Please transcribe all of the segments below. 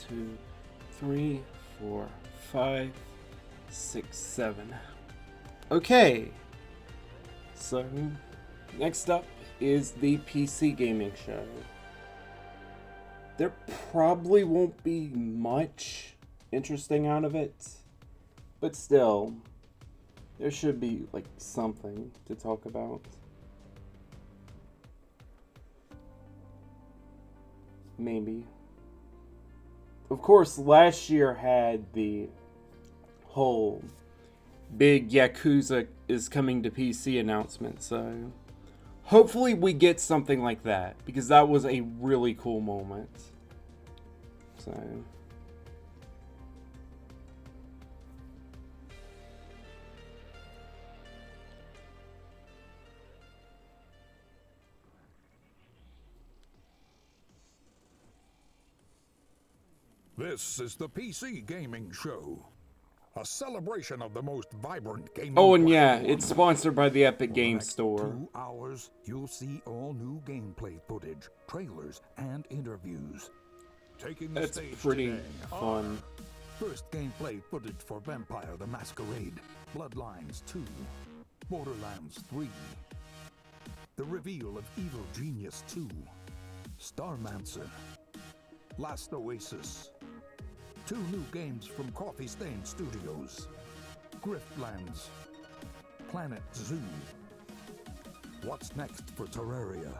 2, 3, 4, 5, 6, 7. Okay. So, next up is the PC gaming show. There probably won't be much interesting out of it, but still, there should be like something to talk about. Maybe. Of course, last year had the whole big Yakuza is coming to PC announcement, so hopefully we get something like that, because that was a really cool moment. So this is the PC Gaming Show, a celebration of the most vibrant gaming. oh, and yeah, it's sponsored by the Epic Games Store. 2 hours, you'll see all new gameplay footage, trailers, and interviews. Taking the That's stage pretty today fun. First gameplay footage for Vampire the Masquerade, Bloodlines 2, Borderlands 3, the reveal of Evil Genius 2, Starmancer, Last Oasis, 2 new games from Coffee Stain Studios, Griftlands, Planet Zoo, What's Next for Terraria,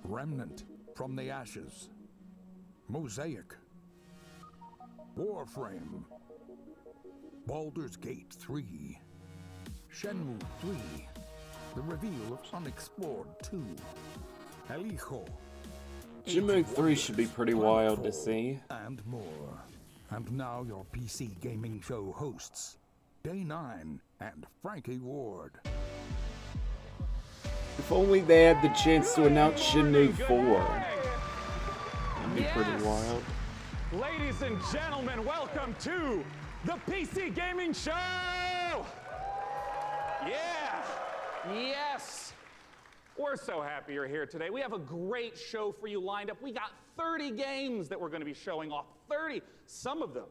Remnant from the Ashes, Mosaic, Warframe, Baldur's Gate 3, Shenmue 3, the reveal of Unexplored 2, El Hijo, Shenmue 3 should be pretty wild to see. and more. And now your PC Gaming Show hosts, Day 9 and Frankie Ward. If only they had the chance to announce Shenmue 4. That'd be pretty wild. Ladies and gentlemen, welcome to the PC Gaming Show! Yeah! Yes! We're so happy you're here today. We have a great show for you lined up. We got 30 games that we're going to be showing off. 30! Some of them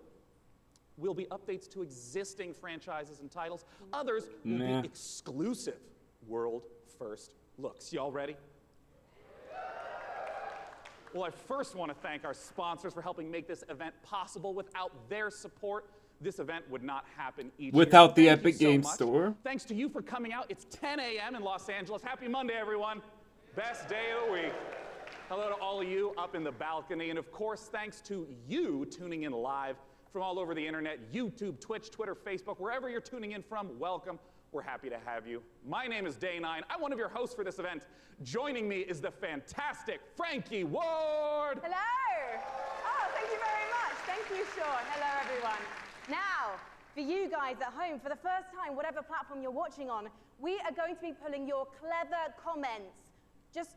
will be updates to existing franchises and titles. Others will be exclusive world-first looks. Y'all ready? Well, I first want to thank our sponsors for helping make this event possible. Without their support, this event would not happen each year. Without the Thank you Epic so Games much. Store. Thanks to you for coming out. It's 10 a.m. in Los Angeles. Happy Monday, everyone. Best day of the week. Hello to all of you up in the balcony. And of course, thanks to you tuning in live from all over the internet, YouTube, Twitch, Twitter, Facebook, wherever you're tuning in from, welcome. We're happy to have you. My name is Day 9. I'm one of your hosts for this event. Joining me is the fantastic Frankie Ward. Hello! Oh, thank you very much. Thank you, Sean. Hello, everyone. Now, for you guys at home, for the first time, whatever platform you're watching on, we are going to be pulling your clever comments. Just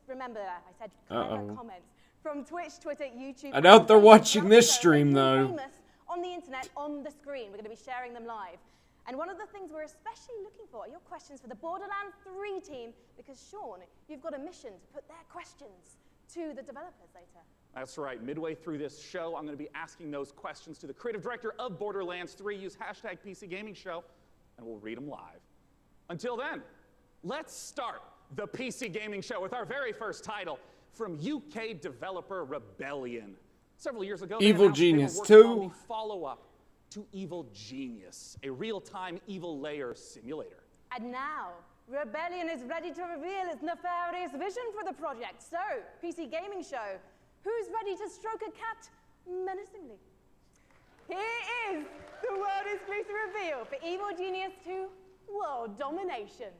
remember that. I said clever comments. From Twitch, Twitter, YouTube. I doubt they're watching this stream, though. Famous on the internet, on the screen. We're going to be sharing them live. And one of the things we're especially looking for are your questions for the Borderlands 3 team, because, Sean, you've got a mission to put their questions to the developers later. That's right. Midway through this show, I'm going to be asking those questions to the creative director of Borderlands 3. Use hashtag PC Gaming Show, and we'll read them live. Until then, let's start the PC Gaming Show with our very first title from UK developer Rebellion. Several years ago, Evil they Genius announced they were working 2. on the follow-up to Evil Genius, a real-time evil layer simulator. And now, Rebellion is ready to reveal its nefarious vision for the project. So, PC Gaming Show, who's ready to stroke a cat menacingly? Here is the world exclusive reveal for Evil Genius 2 World Domination.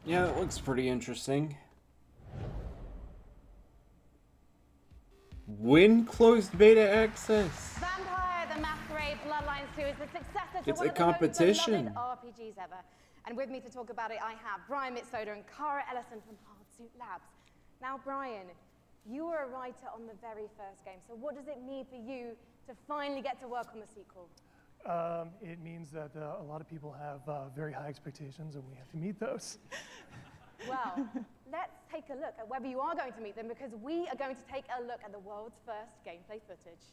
Yeah, it looks pretty interesting. When closed beta access? Vampire the Masquerade Bloodlines 2 is the successor to It's one a of the most competition. beloved RPGs ever. And with me to talk about it, I have Brian Mitsoda and Cara Ellison from Hardsuit Labs. Now, Brian, you were a writer on the very first game, so what does it mean for you to finally get to work on the sequel? It means that a lot of people have very high expectations, and we have to meet those. Well, let's take a look at whether you are going to meet them, because we are going to take a look at the world's first gameplay footage.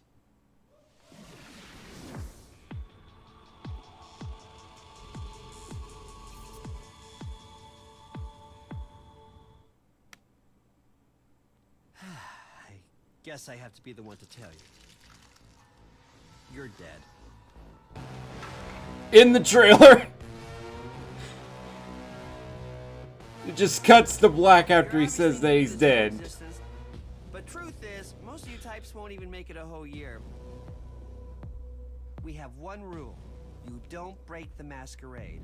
I guess I have to be the one to tell you. You're dead. In the trailer. It just cuts to black after he says that he's dead. But truth is, most of you types won't even make it a whole year. We have one rule. You don't break the masquerade.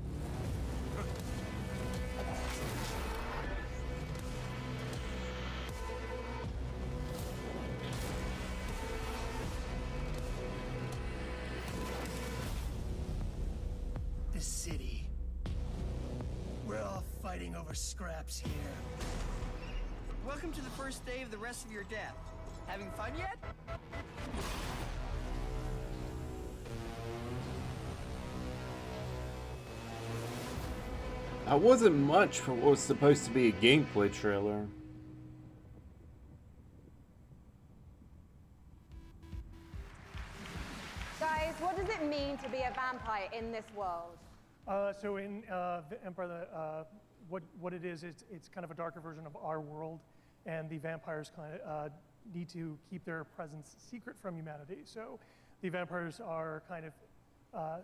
The city. We're all fighting over scraps here. Welcome to the first day of the rest of your death. Having fun yet? That wasn't much for what was supposed to be a gameplay trailer. Guys, what does it mean to be a vampire in this world? So in Empire, what it is, it's kind of a darker version of our world, and the vampires kind of need to keep their presence secret from humanity. So the vampires are kind of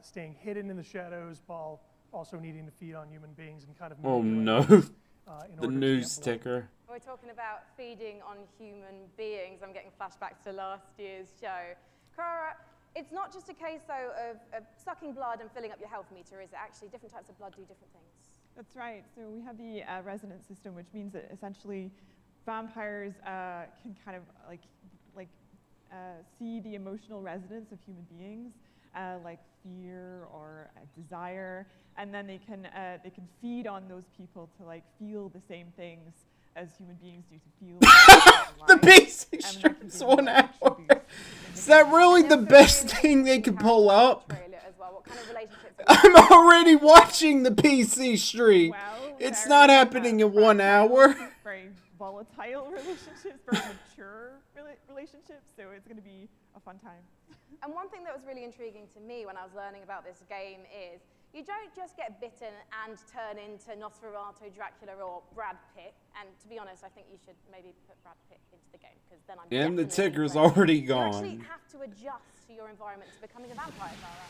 staying hidden in the shadows while also needing to feed on human beings and kind of Oh no. in The order to news get blood. ticker. We're talking about feeding on human beings. I'm getting flashbacks to last year's show. Cara, it's not just a case, though, of sucking blood and filling up your health meter, is it? Actually, different types of blood do different things. That's right. So we have the resonance system, which means that essentially vampires can kind of see the emotional resonance of human beings, like fear or desire, and then they can feed on those people to like feel the same things as human beings do to feel. The basic strips 1 hour. Is that really the best thing they could pull up? As well. What kind of relationships? I'm already watching the PC stream. Well, It's very, not happening in 1 hour. Very volatile relationships, very mature relationships. So it's going to be a fun time. And one thing that was really intriguing to me when I was learning about this game is you don't just get bitten and turn into Nosferatu, Dracula, or Brad Pitt. And to be honest, I think you should maybe put Brad Pitt into the game, because then I'm And the definitely ticker's afraid. already You gone. actually have to adjust to your environment to becoming a vampire, Zara.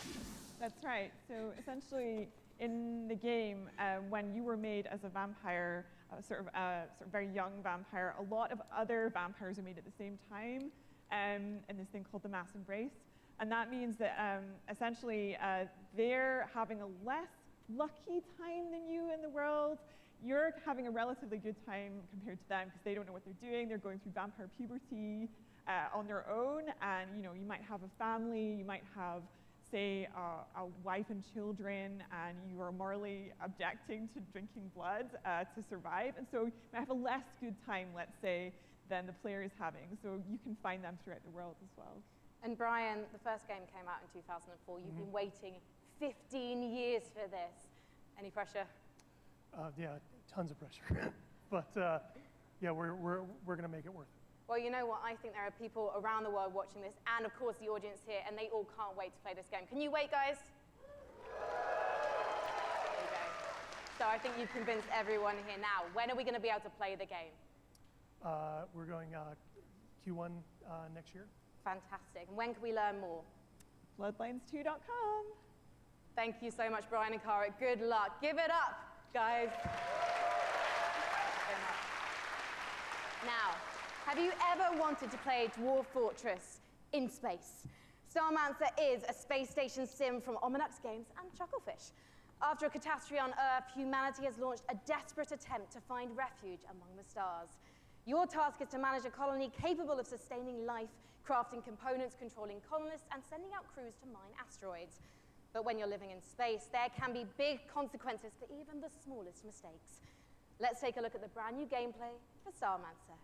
That's right. So essentially, in the game, when you were made as a vampire, sort of very young vampire, a lot of other vampires are made at the same time in this thing called the mass embrace. And that means that essentially they're having a less lucky time than you in the world. You're having a relatively good time compared to them because they don't know what they're doing. They're going through vampire puberty on their own, and you might have a family, you might have, say, a wife and children, and you are morally objecting to drinking blood to survive, and so you might have a less good time, let's say, than the player is having. So you can find them throughout the world as well. And Brian, the first game came out in 2004. You've been waiting 15 years for this. Any pressure? Yeah, tons of pressure. But yeah, we're going to make it worth it. Well, you know what? I think there are people around the world watching this, and of course the audience here, and they all can't wait to play this game. Can you wait, guys? There you go. So I think you've convinced everyone here now. When are we going to be able to play the game? We're going Q1 next year. Fantastic. And when can we learn more? Bloodlines2.com. Thank you so much, Brian and Cara. Good luck. Give it up, guys. Now, have you ever wanted to play Dwarf Fortress in space? Starmancer is a space station sim from Ominux Games and Chucklefish. After a catastrophe on Earth, humanity has launched a desperate attempt to find refuge among the stars. Your task is to manage a colony capable of sustaining life, crafting components, controlling colonists, and sending out crews to mine asteroids. But when you're living in space, there can be big consequences for even the smallest mistakes. Let's take a look at the brand new gameplay for Starmancer.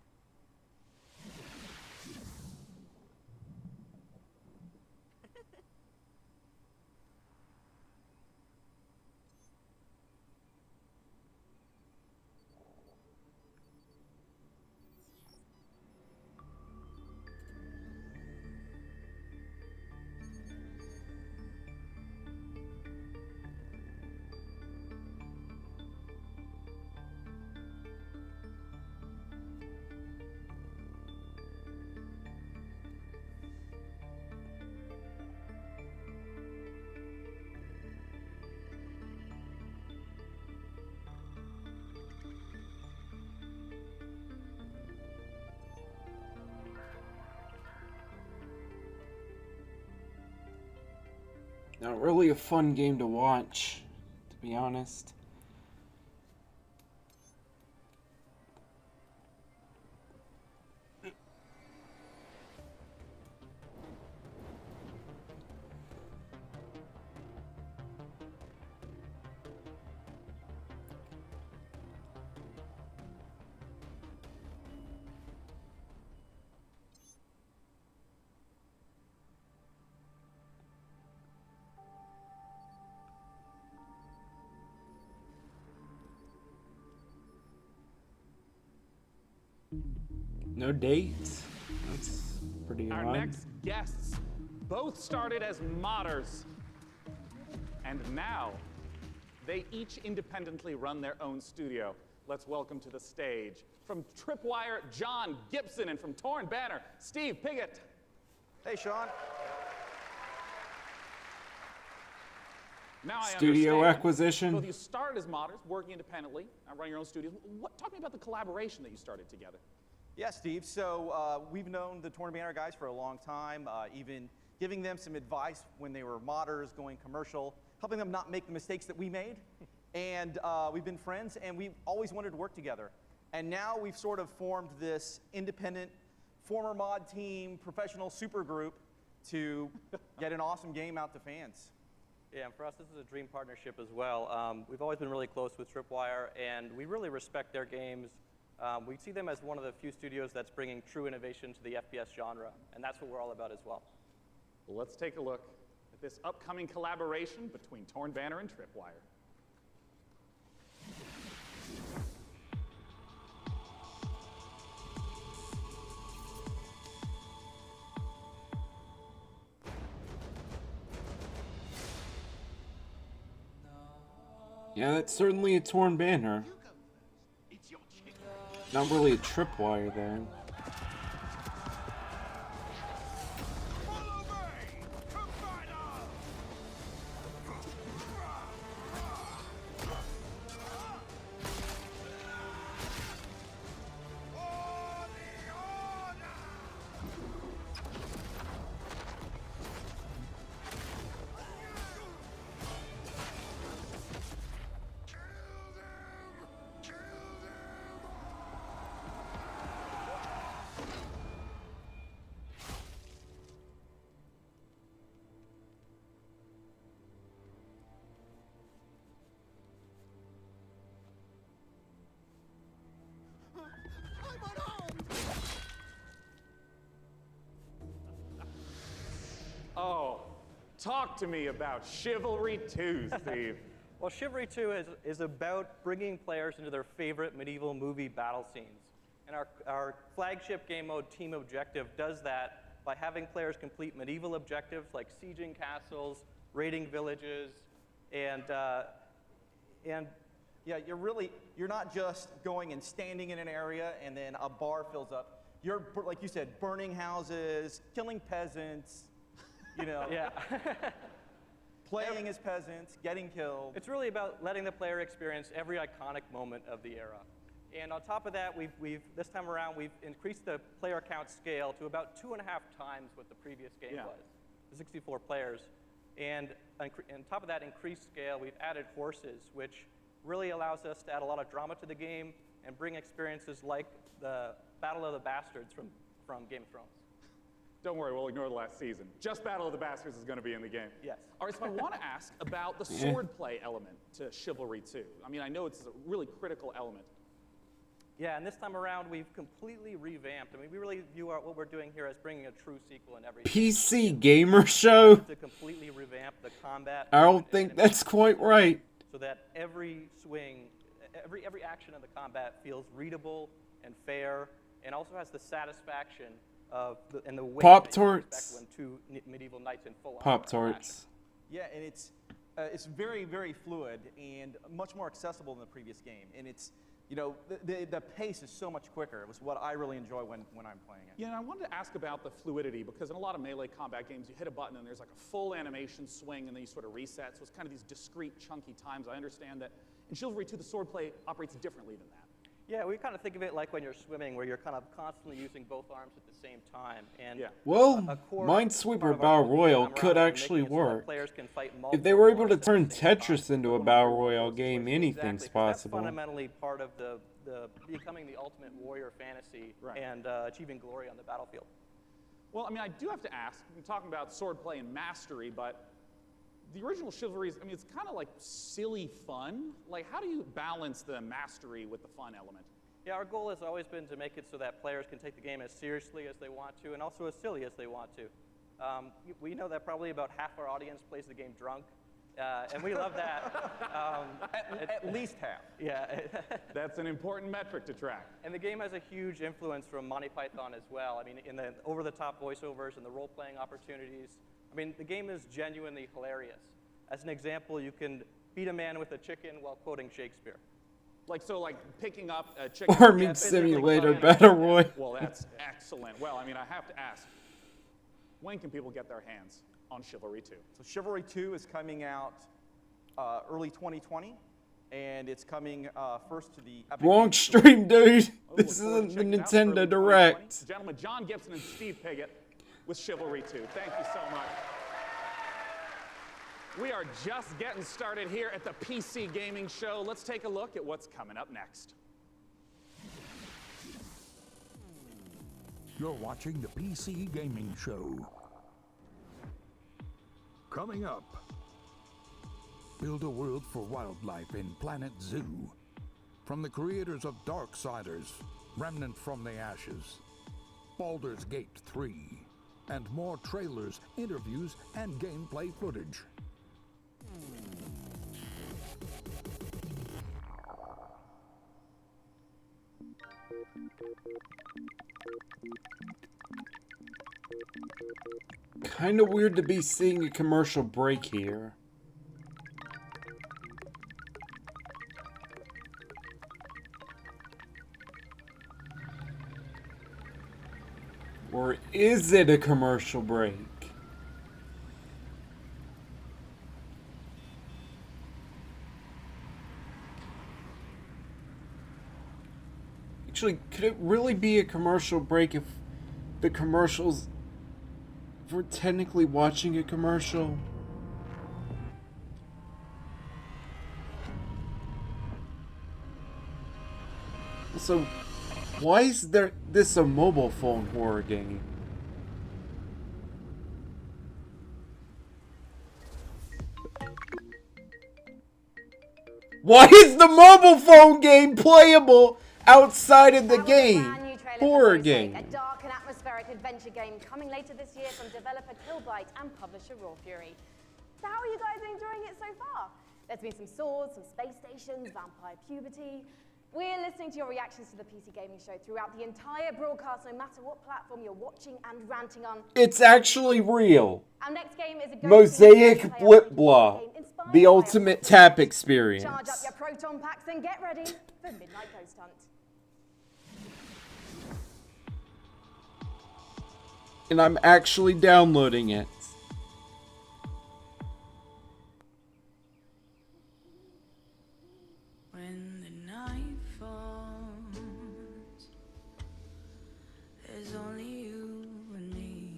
Not really a fun game to watch, to be honest. No dates. That's pretty Our odd. next guests both started as modders. And now, they each independently run their own studio. Let's welcome to the stage, from Tripwire, John Gibson, and from Torn Banner, Steve Piggott. Hey, Sean. Now I Studio understand. acquisition. Both of you started as modders, working independently, running your own studios. Talk to me about the collaboration that you started together. Yeah, Steve. So we've known the Torn Banner guys for a long time, even giving them some advice when they were modders, going commercial, helping them not make the mistakes that we made. And we've been friends, and we've always wanted to work together. And now we've sort of formed this independent, former mod team, professional super group to get an awesome game out to fans. Yeah, and for us, this is a dream partnership as well. We've always been really close with Tripwire, and we really respect their games. We see them as one of the few studios that's bringing true innovation to the FPS genre, and that's what we're all about as well. Well, let's take a look at this upcoming collaboration between Torn Banner and Tripwire. Yeah, that's certainly a Torn Banner. Not really a Tripwire, though. Oh, talk to me about Chivalry 2, Steve. Well, Chivalry 2 is about bringing players into their favorite medieval movie battle scenes. And our flagship game mode, Team Objective, does that by having players complete medieval objectives like sieging castles, raiding villages, and yeah, you're not just going and standing in an area and then a bar fills up. You're, like you said, burning houses, killing peasants, you know. yeah. Playing as peasants, getting killed. It's really about letting the player experience every iconic moment of the era. And on top of that, this time around, we've increased the player count scale to about 2.5 times what the previous game was. to 64 players. And on top of that increased scale, we've added horses, which really allows us to add a lot of drama to the game and bring experiences like the Battle of the Bastards from Game of Thrones. Don't worry, we'll ignore the last season. Just Battle of the Bastards is going to be in the game. Yes. All right, so I want to ask about the swordplay element to Chivalry 2. I mean, I know it's a really critical element. Yeah, and this time around, we've completely revamped. I mean, we really view what we're doing here as bringing a true sequel in every PC gamer show? to completely revamp the combat. I don't think that's quite right. So that every swing, every action of the combat feels readable and fair, and also has the satisfaction of the way Pop-Tarts. when two medieval knights in full armor Pop-Tarts. Yeah, and it's very, very fluid and much more accessible than the previous game. And it's, you know, the pace is so much quicker. It was what I really enjoy when I'm playing it. Yeah, and I wanted to ask about the fluidity, because in a lot of melee combat games, you hit a button and there's like a full animation swing and then you sort of reset. So it's kind of these discrete, chunky times. I understand that in Chivalry 2, the swordplay operates differently than that. Yeah, we kind of think of it like when you're swimming, where you're kind of constantly using both arms at the same time. And Well, a core Minesweeper part of Battle our Royale game could around actually making it so that work. players can fight If multiple they were able to opponents at turn the same Tetris time. into a Battle Royale game, anything's Exactly, 'cause possible. That's fundamentally part of the becoming the ultimate warrior fantasy and achieving glory on the battlefield. Well, I mean, I do have to ask, we're talking about swordplay and mastery, but the original Chivalry, I mean, it's kind of like silly fun. Like, how do you balance the mastery with the fun element? Yeah, our goal has always been to make it so that players can take the game as seriously as they want to and also as silly as they want to. We know that probably about half our audience plays the game drunk, and we love that. At least half. Yeah. That's an important metric to track. And the game has a huge influence from Monty Python as well. I mean, in the over-the-top voiceovers and the role-playing opportunities. I mean, the game is genuinely hilarious. As an example, you can beat a man with a chicken while quoting Shakespeare. Like picking up a chicken. Farming Simulator Battle Royale. Well, that's excellent. Well, I mean, I have to ask, when can people get their hands on Chivalry 2? So Chivalry 2 is coming out early 2020, and it's coming first to the Epic Wrong Games Store. stream, dude. Oh, This look forward to isn't the checking it out Nintendo early 2020. Direct. Gentlemen, John Gibson and Steve Piggott with Chivalry 2. Thank you so much. We are just getting started here at the PC Gaming Show. Let's take a look at what's coming up next. You're watching the PC Gaming Show. Coming up, build a world for wildlife in Planet Zoo. From the creators of Darksiders, Remnant from the Ashes, Baldur's Gate 3, and more trailers, interviews, and gameplay footage. Kinda weird to be seeing a commercial break here. Or is it a commercial break? Actually, could it really be a commercial break if the commercials... if we're technically watching a commercial? So, why is this a mobile phone horror game? Why is the mobile phone game playable outside of the game? Horror game. A dark and atmospheric adventure game coming later this year from developer Killbyte and publisher Raw Fury. So how are you guys enjoying it so far? There's been some swords, some space stations, vampire puberty. We're listening to your reactions to the PC Gaming Show throughout the entire broadcast, no matter what platform you're watching and ranting on. It's actually real. Our next game is a Mosaic Blip Blah. The ultimate tap experience. Charge up your proton packs and get ready for Midnight Ghost Hunt. And I'm actually downloading it. When the night falls, there's only you and me.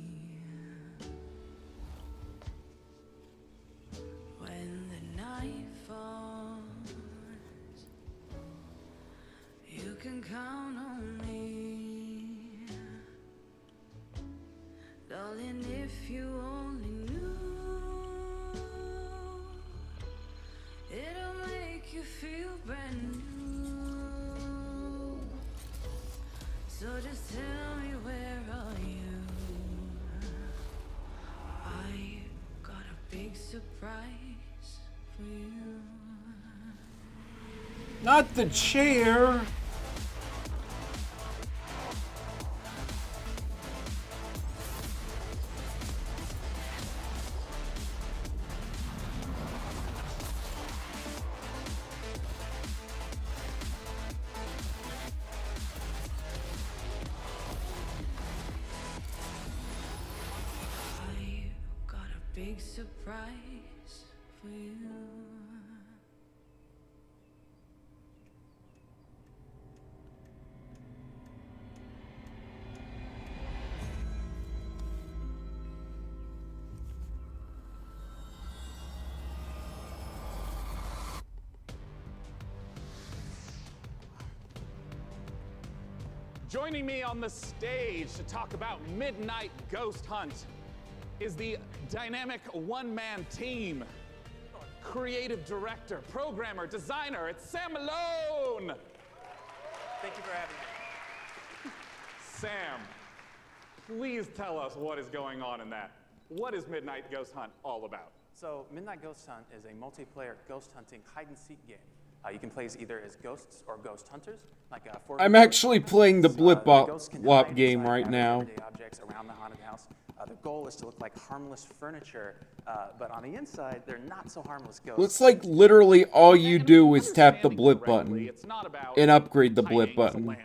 can count on me. Darling, if you only knew, it'll make you feel brand new. So just tell me, where are you? I got a big surprise for you. Not the chair. I've got a big surprise for you. Joining me on the stage to talk about Midnight Ghost Hunt is the dynamic one-man team. Creative director, programmer, designer, it's Sam Malone! Thank you for having me. Sam, please tell us what is going on in that. What is Midnight Ghost Hunt all about? So Midnight Ghost Hunt is a multiplayer ghost hunting hide-and-seek game. You can play either as ghosts or ghost hunters. I'm actually playing the Blip Wop game right now. Objects around the haunted house. The goal is to look like harmless furniture, but on the inside, they're not so harmless ghosts. Looks like literally all you do is tap the blip button and upgrade the blip button.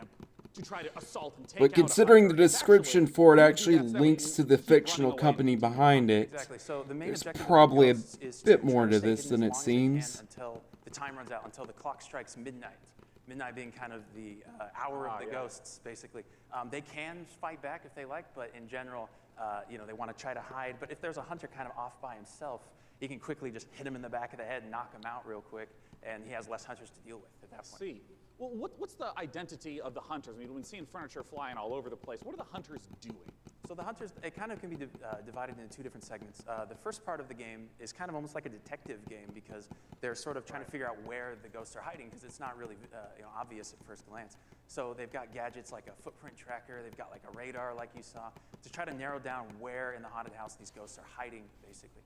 But considering the description for it actually links to the fictional company behind it, there's probably a bit more to this than it seems. Until the time runs out, until the clock strikes midnight. Midnight being kind of the hour of the ghosts, basically. They can fight back if they like, but in general, they want to try to hide. But if there's a hunter kind of off by himself, he can quickly just hit him in the back of the head and knock him out real quick, and he has less hunters to deal with at that point. See. Well, what's the identity of the hunters? I mean, we've been seeing furniture flying all over the place. What are the hunters doing? So the hunters, it kind of can be divided into two different segments. The first part of the game is kind of almost like a detective game because they're sort of trying to figure out where the ghosts are hiding because it's not really obvious at first glance. So they've got gadgets like a footprint tracker, they've got like a radar like you saw, to try to narrow down where in the haunted house these ghosts are hiding, basically.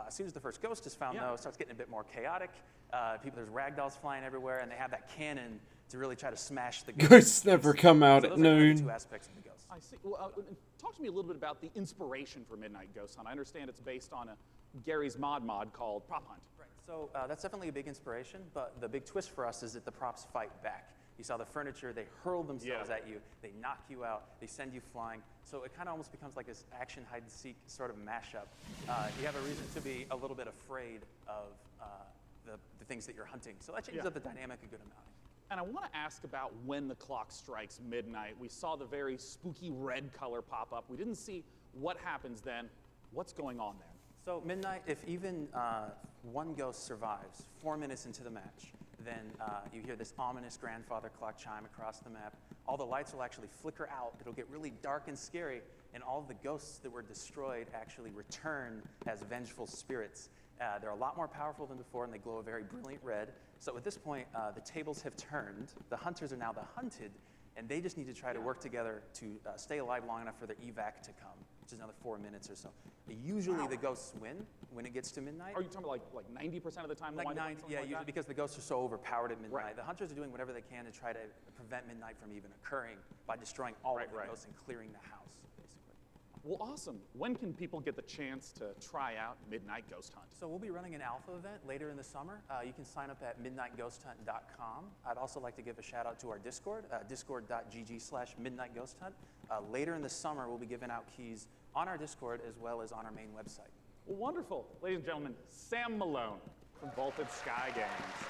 As soon as the first ghost is found, though, it starts getting a bit more chaotic. There's ragdolls flying everywhere, and they have that cannon to really try to smash the ghosts. Ghosts never come out at Those are kind of noon. the two aspects of the ghost. I see. Well, talk to me a little bit about the inspiration for Midnight Ghost Hunt. I understand it's based on Gary's mod called Prop Hunt. Right. So that's definitely a big inspiration, but the big twist for us is that the props fight back. You saw the furniture, they hurl themselves at you, they knock you out, they send you flying. So it kind of almost becomes like this action hide-and-seek sort of mashup. You have a reason to be a little bit afraid of the things that you're hunting. So that changes up the dynamic a good amount. And I want to ask about when the clock strikes midnight. We saw the very spooky red color pop up. We didn't see what happens then. What's going on there? So midnight, if even one ghost survives 4 minutes into the match, then you hear this ominous grandfather clock chime across the map. All the lights will actually flicker out. It'll get really dark and scary, and all of the ghosts that were destroyed actually return as vengeful spirits. They're a lot more powerful than before, and they glow a very brilliant red. So at this point, the tables have turned. The hunters are now the hunted, and they just need to try to work together to stay alive long enough for their evac to come, which is another 4 minutes or so. Usually the ghosts win when it gets to midnight. Are you talking about like 90% of the time? Like 90, yeah, usually because the ghosts are so overpowered at midnight. Right. The hunters are doing whatever they can to try to prevent midnight from even occurring by destroying all of the ghosts and clearing the house, basically. Well, awesome. When can people get the chance to try out Midnight Ghost Hunt? So we'll be running an alpha event later in the summer. You can sign up at midnightghosthunt.com. I'd also like to give a shout out to our Discord, discord.gg/midnightghosthunt. Later in the summer, we'll be giving out keys on our Discord as well as on our main website. Well, wonderful. Ladies and gentlemen, Sam Malone from Vaulted Sky Games.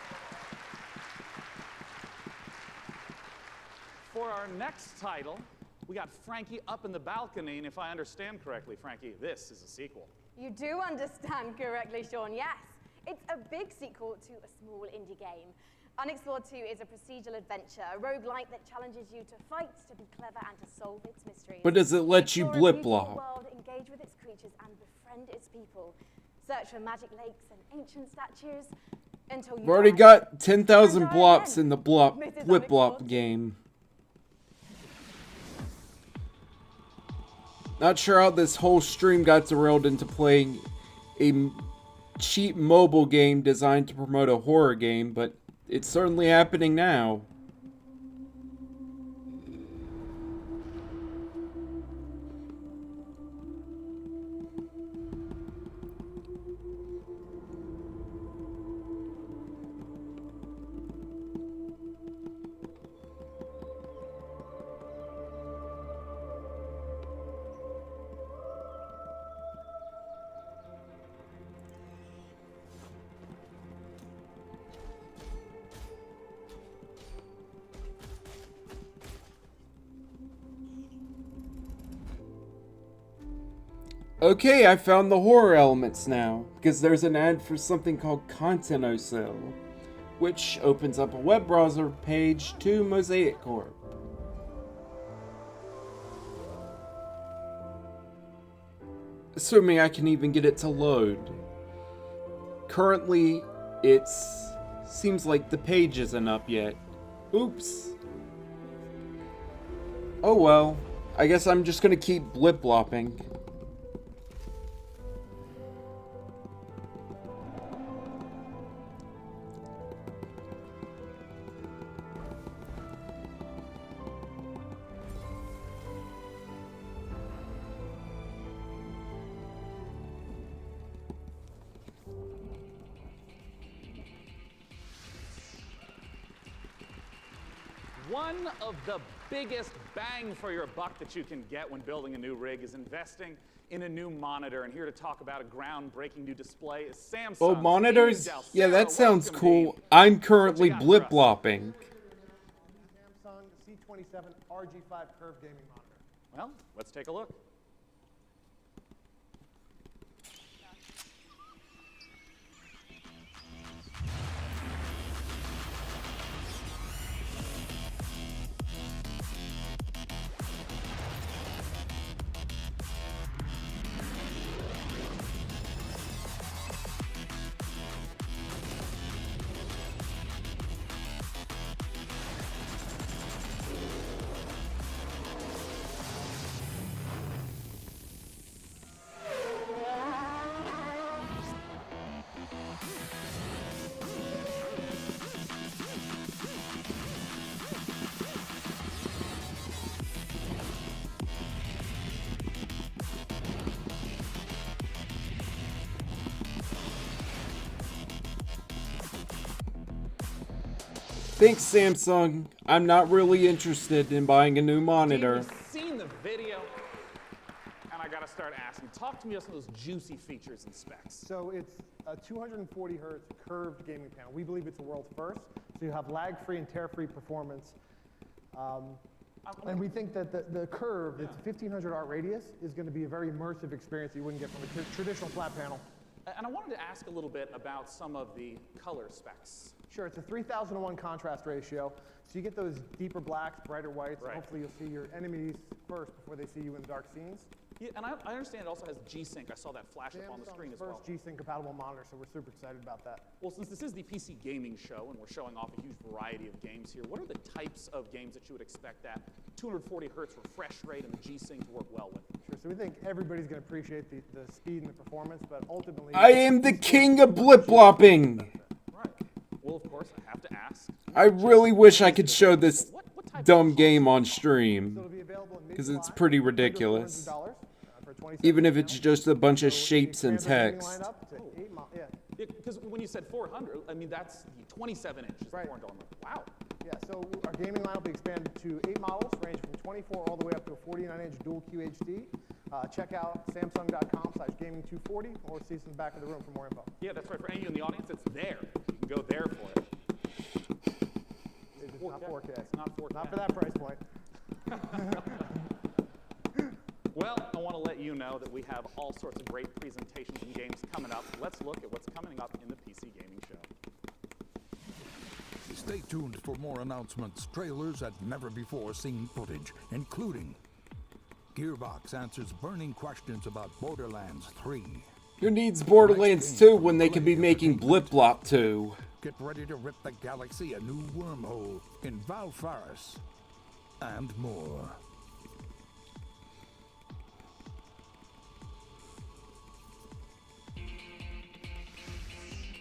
For our next title, we got Frankie up in the balcony, and if I understand correctly, Frankie, this is a sequel. You do understand correctly, Sean, yes. It's a big sequel to a small indie game. Unexplored 2 is a procedural adventure, a roguelike that challenges you to fight, to be clever, and to solve its mysteries. But does it let you Explore a blip beautiful blop? world, engage with its creatures, and befriend its people. Search for magic lakes and ancient statues until you I've already die. got 10,000 And die blops again. in the Mrs. blip blop Unexplored. game. Not sure how this whole stream got derailed into playing a cheap mobile game designed to promote a horror game, but it's certainly happening now. Okay, I found the horror elements now, because there's an ad for something called Content Cell, which opens up a web browser page to Mosaic Corp. Assuming I can even get it to load. Currently, seems like the page isn't up yet. Oops. Oh well, I guess I'm just gonna keep blip-blopping. One of the biggest bang for your buck that you can get when building a new rig is investing in a new monitor. And here to talk about a groundbreaking new display is Samsung. Oh, monitors? Steve Yeah, Del that Cero. sounds Welcome, cool. Dean. I'm currently What you got for us? blip-blopping. Samsung C27 RG5 curved gaming monitor. Well, let's take a look. Thanks, Samsung. I'm not really interested in buying a new monitor. We've seen the video, and I gotta start asking. Talk to me about some of those juicy features and specs. So it's a 240 hertz curved gaming panel. We believe it's the world's first. So you have lag-free and tear-free performance. And we think that the curve, it's 1500 art radius, is going to be a very immersive experience that you wouldn't get from a traditional flat panel. And I wanted to ask a little bit about some of the color specs. Sure, it's a 3000:1 contrast ratio. So you get those deeper blacks, brighter whites, Right. and hopefully you'll see your enemies first before they see you in dark scenes. Yeah, and I understand it also has G-Sync. I saw that flash up on the screen as well. First G-Sync compatible monitor, so we're super excited about that. Well, since this is the PC gaming show and we're showing off a huge variety of games here, what are the types of games that you would expect that 240 hertz refresh rate and the G-Sync to work well with? Sure, so we think everybody's going to appreciate the speed and the performance, but ultimately... I am the king of blip-blopping. Right. Well, of course, I have to ask. I really wish I could show this dumb game on stream, So it'll be available in because it's mid-July, pretty under ridiculous. $400, for 27 Even if it's pounds. just a bunch of So shapes we and expand our gaming text. lineup to 8 yeah. Because when you said 400, I mean, that's the 27 inches. Right. Wow. Yeah, so our gaming lineup will be expanded to 8 models, ranging from 24 all the way up to a 49-inch dual QHD. Check out samsung.com/gaming240 or see us in the back of the room for more info. Yeah, that's right. For any of you in the audience, it's there. You can go there for it. It's not 4K. It's not 4K. Not for that price point. Well, I want to let you know that we have all sorts of great presentations and games coming up. Let's look at what's coming up in the PC Gaming Show. Stay tuned for more announcements, trailers, and never-before-seen footage, including Gearbox answers burning questions about Borderlands 3. Who needs Borderlands 2 when they could be making Blip Blop 2? Get ready to rip the galaxy a new wormhole in Valfaris. And more.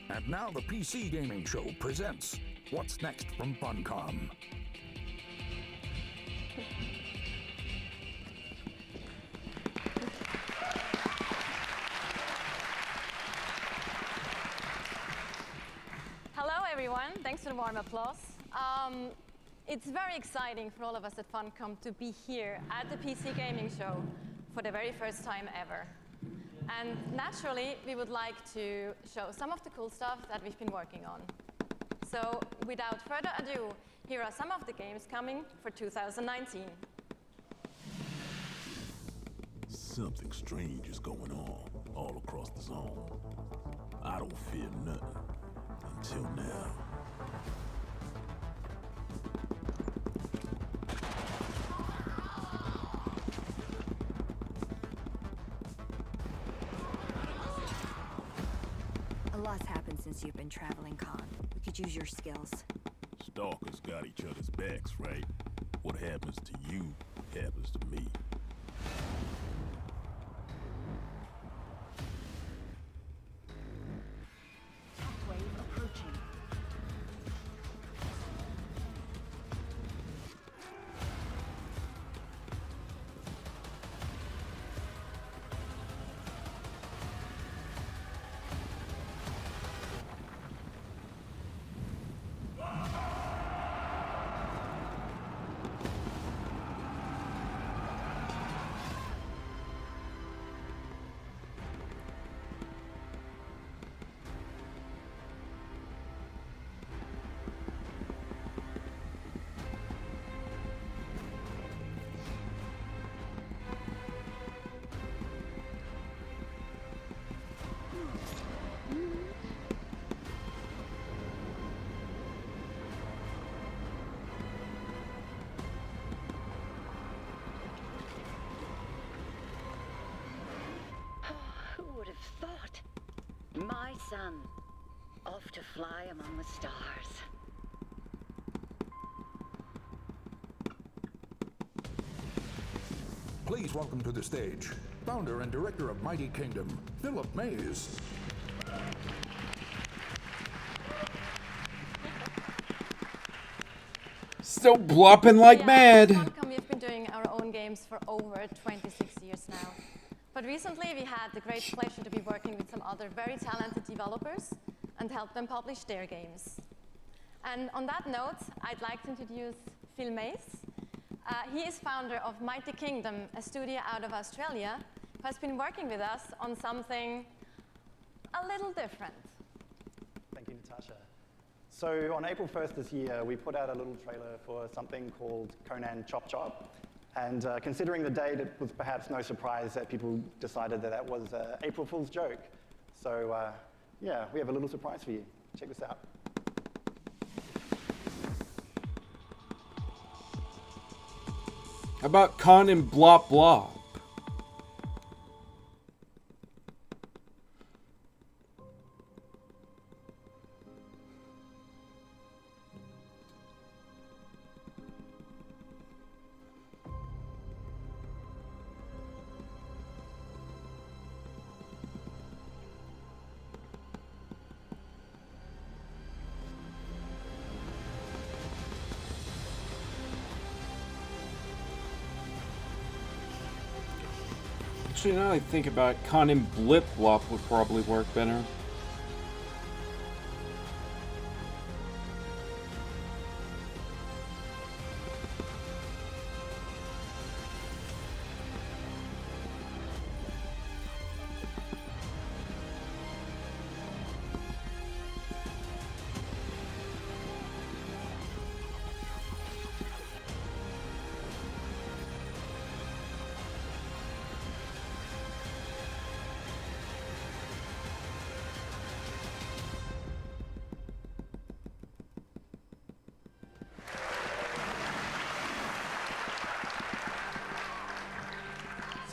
And now the PC Gaming Show presents What's Next from Funcom. Hello everyone, thanks for the warm applause. It's very exciting for all of us at Funcom to be here at the PC Gaming Show for the very first time ever. And naturally, we would like to show some of the cool stuff that we've been working on. So without further ado, here are some of the games coming for 2019. Something strange is going on all across the zone. I don't fear nothing until now. A lot's happened since you've been traveling, Khan. We could use your skills. Stalkers got each other's backs, right? What happens to you happens to me. Shockwave approaching. Who would have thought? My son, off to fly among the stars. Please welcome to the stage, founder and director of Mighty Kingdom, Philip Mays. Still blopping like mad. At Funcom, we've been doing our own games for over 26 years now. But recently we had the great pleasure to be working with some other very talented developers and help them publish their games. And on that note, I'd like to introduce Phil Mays. He is founder of Mighty Kingdom, a studio out of Australia, who has been working with us on something a little different. Thank you, Natasha. So on April 1st this year, we put out a little trailer for something called Conan Chop Chop. And considering the date, it was perhaps no surprise that people decided that that was an April Fool's joke. So yeah, we have a little surprise for you. Check this out. How about Con and Blop Blop? Actually, now I think about it, Con and Blip Blop would probably work better.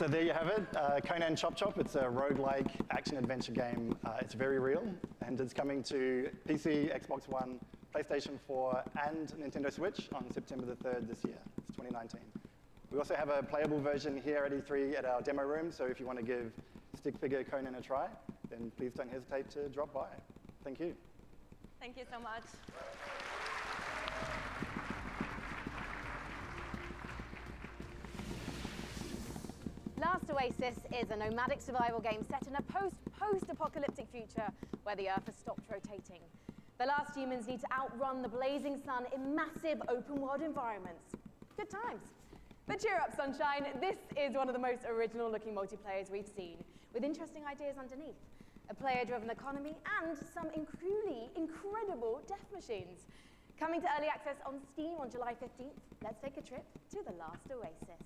So there you have it, Conan Chop Chop. It's a roguelike action-adventure game. It's very real, and it's coming to PC, Xbox One, PlayStation 4, and Nintendo Switch on September the 3rd this year. It's 2019. We also have a playable version here at E3 at our demo room, so if you want to give stick figure Conan a try, then please don't hesitate to drop by. Thank you. Thank you so much. Last Oasis is a nomadic survival game set in a post-apocalyptic future where the Earth has stopped rotating. The last humans need to outrun the blazing sun in massive open-world environments. Good times. But cheer up, Sunshine. This is one of the most original-looking multiplayers we've seen, with interesting ideas underneath. A player-driven economy and some truly incredible death machines. Coming to early access on Steam on July 15th, let's take a trip to the Last Oasis.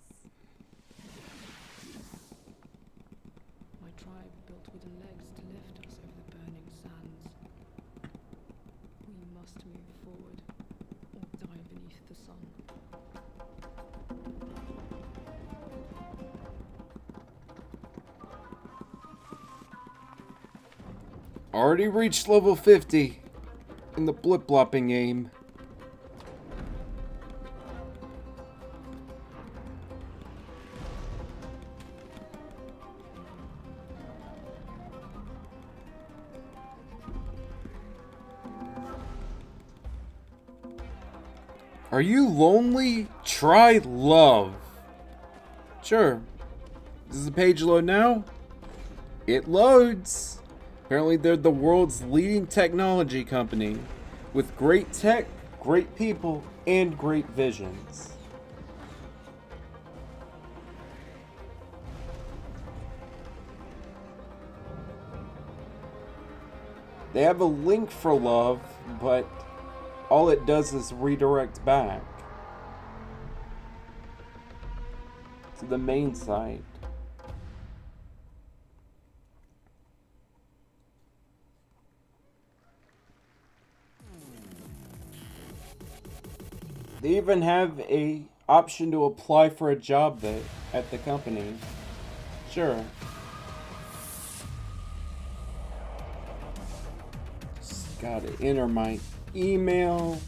My tribe built wooden legs to lift us over the burning sands. We must move forward, or die beneath the sun. Already reached level 50 in the blip-blopping game. Are you lonely? Try love. Sure. Does the page load now? It loads. Apparently they're the world's leading technology company with great tech, great people, and great visions. They have a link for love, but all it does is redirect back to the main site. They even have a option to apply for a job at the company. Sure. Just gotta enter my email,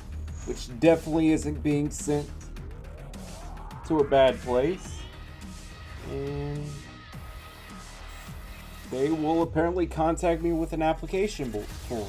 which definitely isn't being sent to a bad place. And they will apparently contact me with an application form.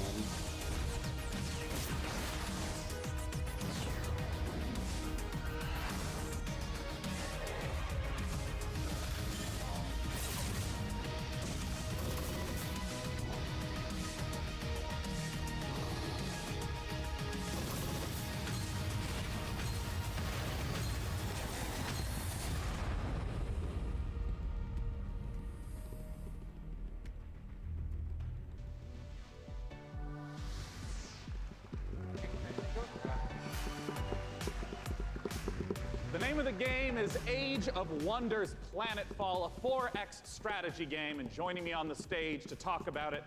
The name of the game is Age of Wonders Planetfall, a 4X strategy game, and joining me on the stage to talk about it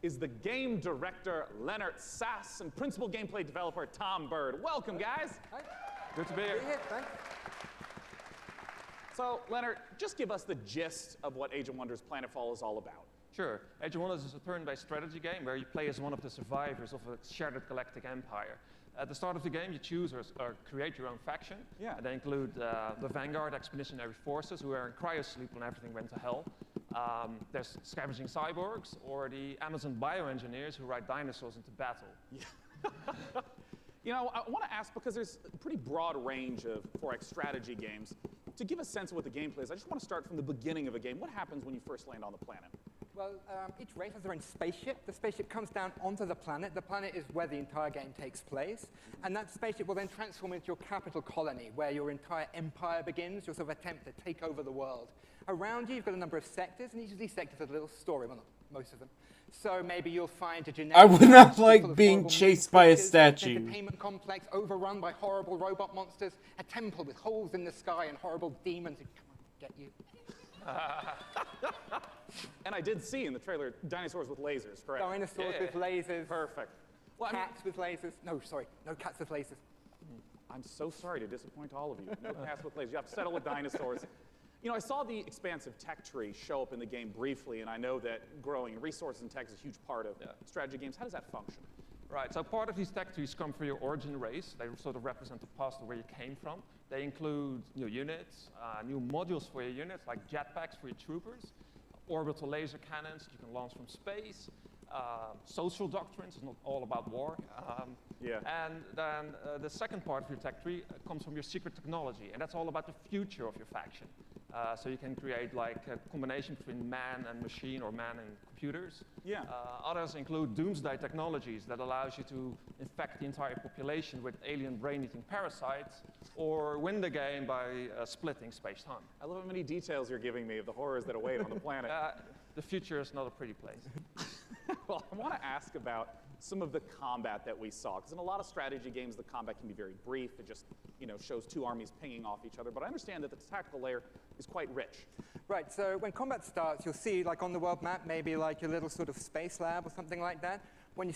is the game director, Leonard Sass, and principal gameplay developer, Tom Bird. Welcome, guys. Hi. Good to be here. Thanks. So, Leonard, just give us the gist of what Age of Wonders Planetfall is all about. Sure. Age of Wonders is a turn-based strategy game where you play as one of the survivors of a shattered galactic empire. At the start of the game, you choose or create your own faction. Yeah. And they include the Vanguard Expeditionary Forces, who are in cryosleep when everything went to hell. There's scavenging cyborgs, or the Amazon bioengineers who ride dinosaurs into battle. Yeah. You know, I want to ask, because there's a pretty broad range of 4X strategy games. To give a sense of what the gameplay is, I just want to start from the beginning of a game. What happens when you first land on the planet? Well, each race has their own spaceship. The spaceship comes down onto the planet. The planet is where the entire game takes place. And that spaceship will then transform into your capital colony, where your entire empire begins, your sort of attempt to take over the world. Around you, you've got a number of sectors, and each of these sectors has a little story. Well, not most of them. So maybe you'll find a genetic... I would not like being chased by a statue. An entertainment complex overrun by horrible robot monsters, a temple with holes in the sky and horrible demons who come and get you. And I did see in the trailer dinosaurs with lasers, correct? Dinosaurs with lasers. Perfect. Well, cats with lasers. No, sorry, no cats with lasers. I'm so sorry to disappoint all of you. No cats with lasers. You have to settle with dinosaurs. You know, I saw the expansive tech tree show up in the game briefly, and I know that growing resources and tech is a huge part of strategy games. How does that function? Right, so part of these tech trees come from your origin race. They sort of represent the past of where you came from. They include new units, new modules for your units, like jetpacks for your troopers, orbital laser cannons you can launch from space, social doctrines, it's not all about war. And then the second part of your tech tree comes from your secret technology, and that's all about the future of your faction. So you can create like a combination between man and machine or man and computers. Others include doomsday technologies that allows you to infect the entire population with alien brain-eating parasites or win the game by splitting space-time. I love how many details you're giving me of the horrors that await on the planet. The future is not a pretty place. Well, I want to ask about some of the combat that we saw, because in a lot of strategy games, the combat can be very brief. It just, shows two armies pinging off each other. But I understand that the tactical layer is quite rich. Right, so when combat starts, you'll see, like on the world map, maybe like a little sort of space lab or something like that. When you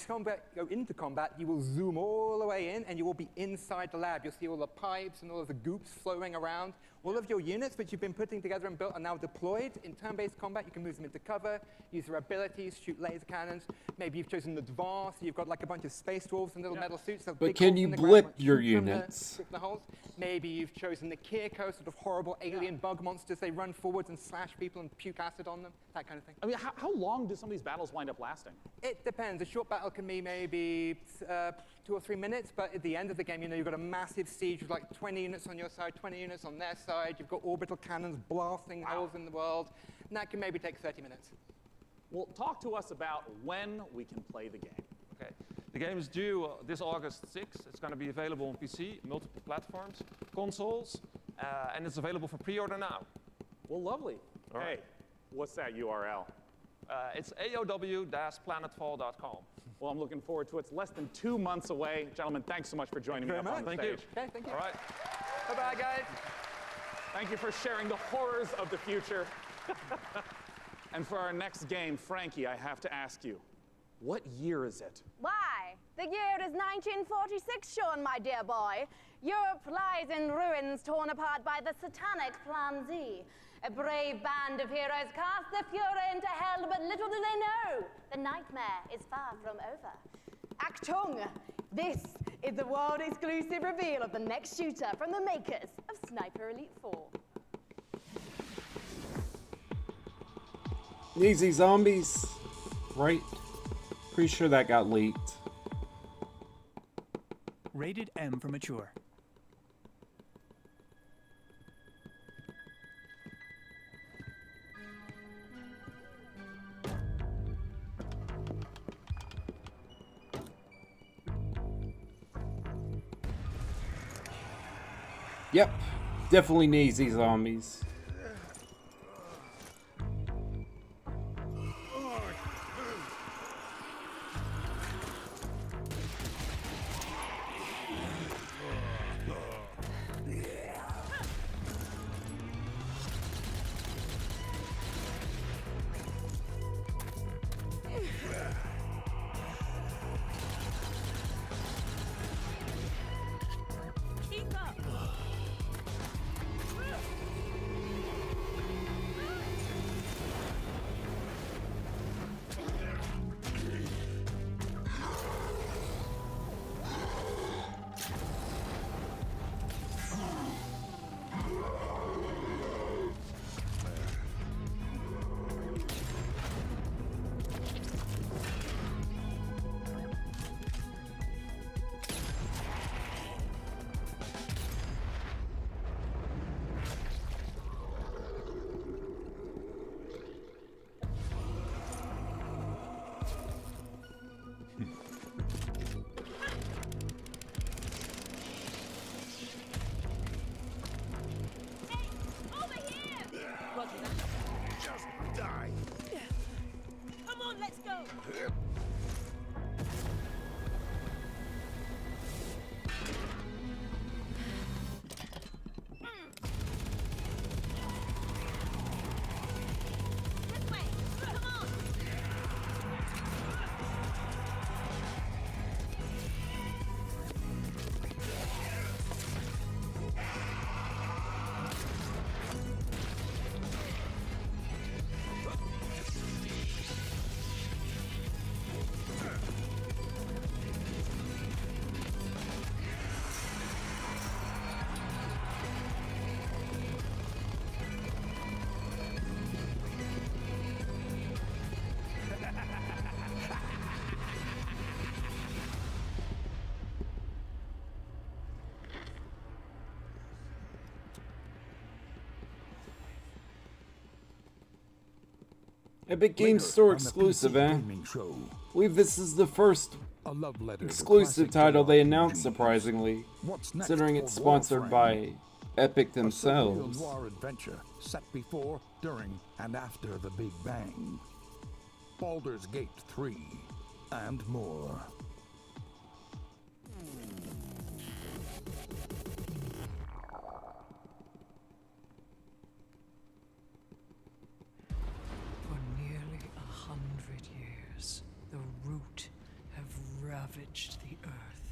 go into combat, you will zoom all the way in, and you will be inside the lab. You'll see all the pipes and all of the goops flowing around. All of your units, which you've been putting together and built, are now deployed. In turn-based combat, you can move them into cover, use their abilities, shoot laser cannons. Maybe you've chosen advanced, so you've got like a bunch of space dwarves and little metal suits. But can you blip your units? The holes. Maybe you've chosen the Kirko, sort of horrible alien bug monsters. They run forwards and slash people and puke acid on them, that kind of thing. I mean, how long do some of these battles wind up lasting? It depends. A short battle can be maybe 2 or 3 minutes, but at the end of the game, you've got a massive siege with like 20 units on your side, 20 units on their side. You've got orbital cannons blasting holes in the world, and that can maybe take 30 minutes. Well, talk to us about when we can play the game. Okay. The game is due this August 6th. It's going to be available on PC, multiple platforms, consoles, and it's available for pre-order now. Well, lovely. All right. Hey, what's that URL? It's aow-planetfall.com. Well, I'm looking forward to it. It's less than 2 months away. Gentlemen, thanks so much for joining me up on the Thank stage. you. Okay, thank you. All right. Bye-bye, guys. Thank you for sharing the horrors of the future. And for our next game, Frankie, I have to ask you, what year is it? Why? The year is 1946, Sean, my dear boy. Europe lies in ruins torn apart by the satanic Plan Z. A brave band of heroes cast the Fuhrer into hell, but little do they know, the nightmare is far from over. Achtung! This is the world-exclusive reveal of the next shooter from the makers of Sniper Elite 4. Easy Zombies, right? Pretty sure that got leaked. Rated M for mature. Yep, definitely Easy Zombies. Epic Games Later Store on the exclusive, PC eh? Gaming Show, I believe this is the first a love letter to exclusive classic title they JRPGs. announced, surprisingly, What's next considering for it's sponsored Warframe? by Epic A surreal themselves. noir adventure set before, during, and after the Big Bang. Baldur's Gate 3, and more. For nearly 100 years, the Root have ravaged the Earth.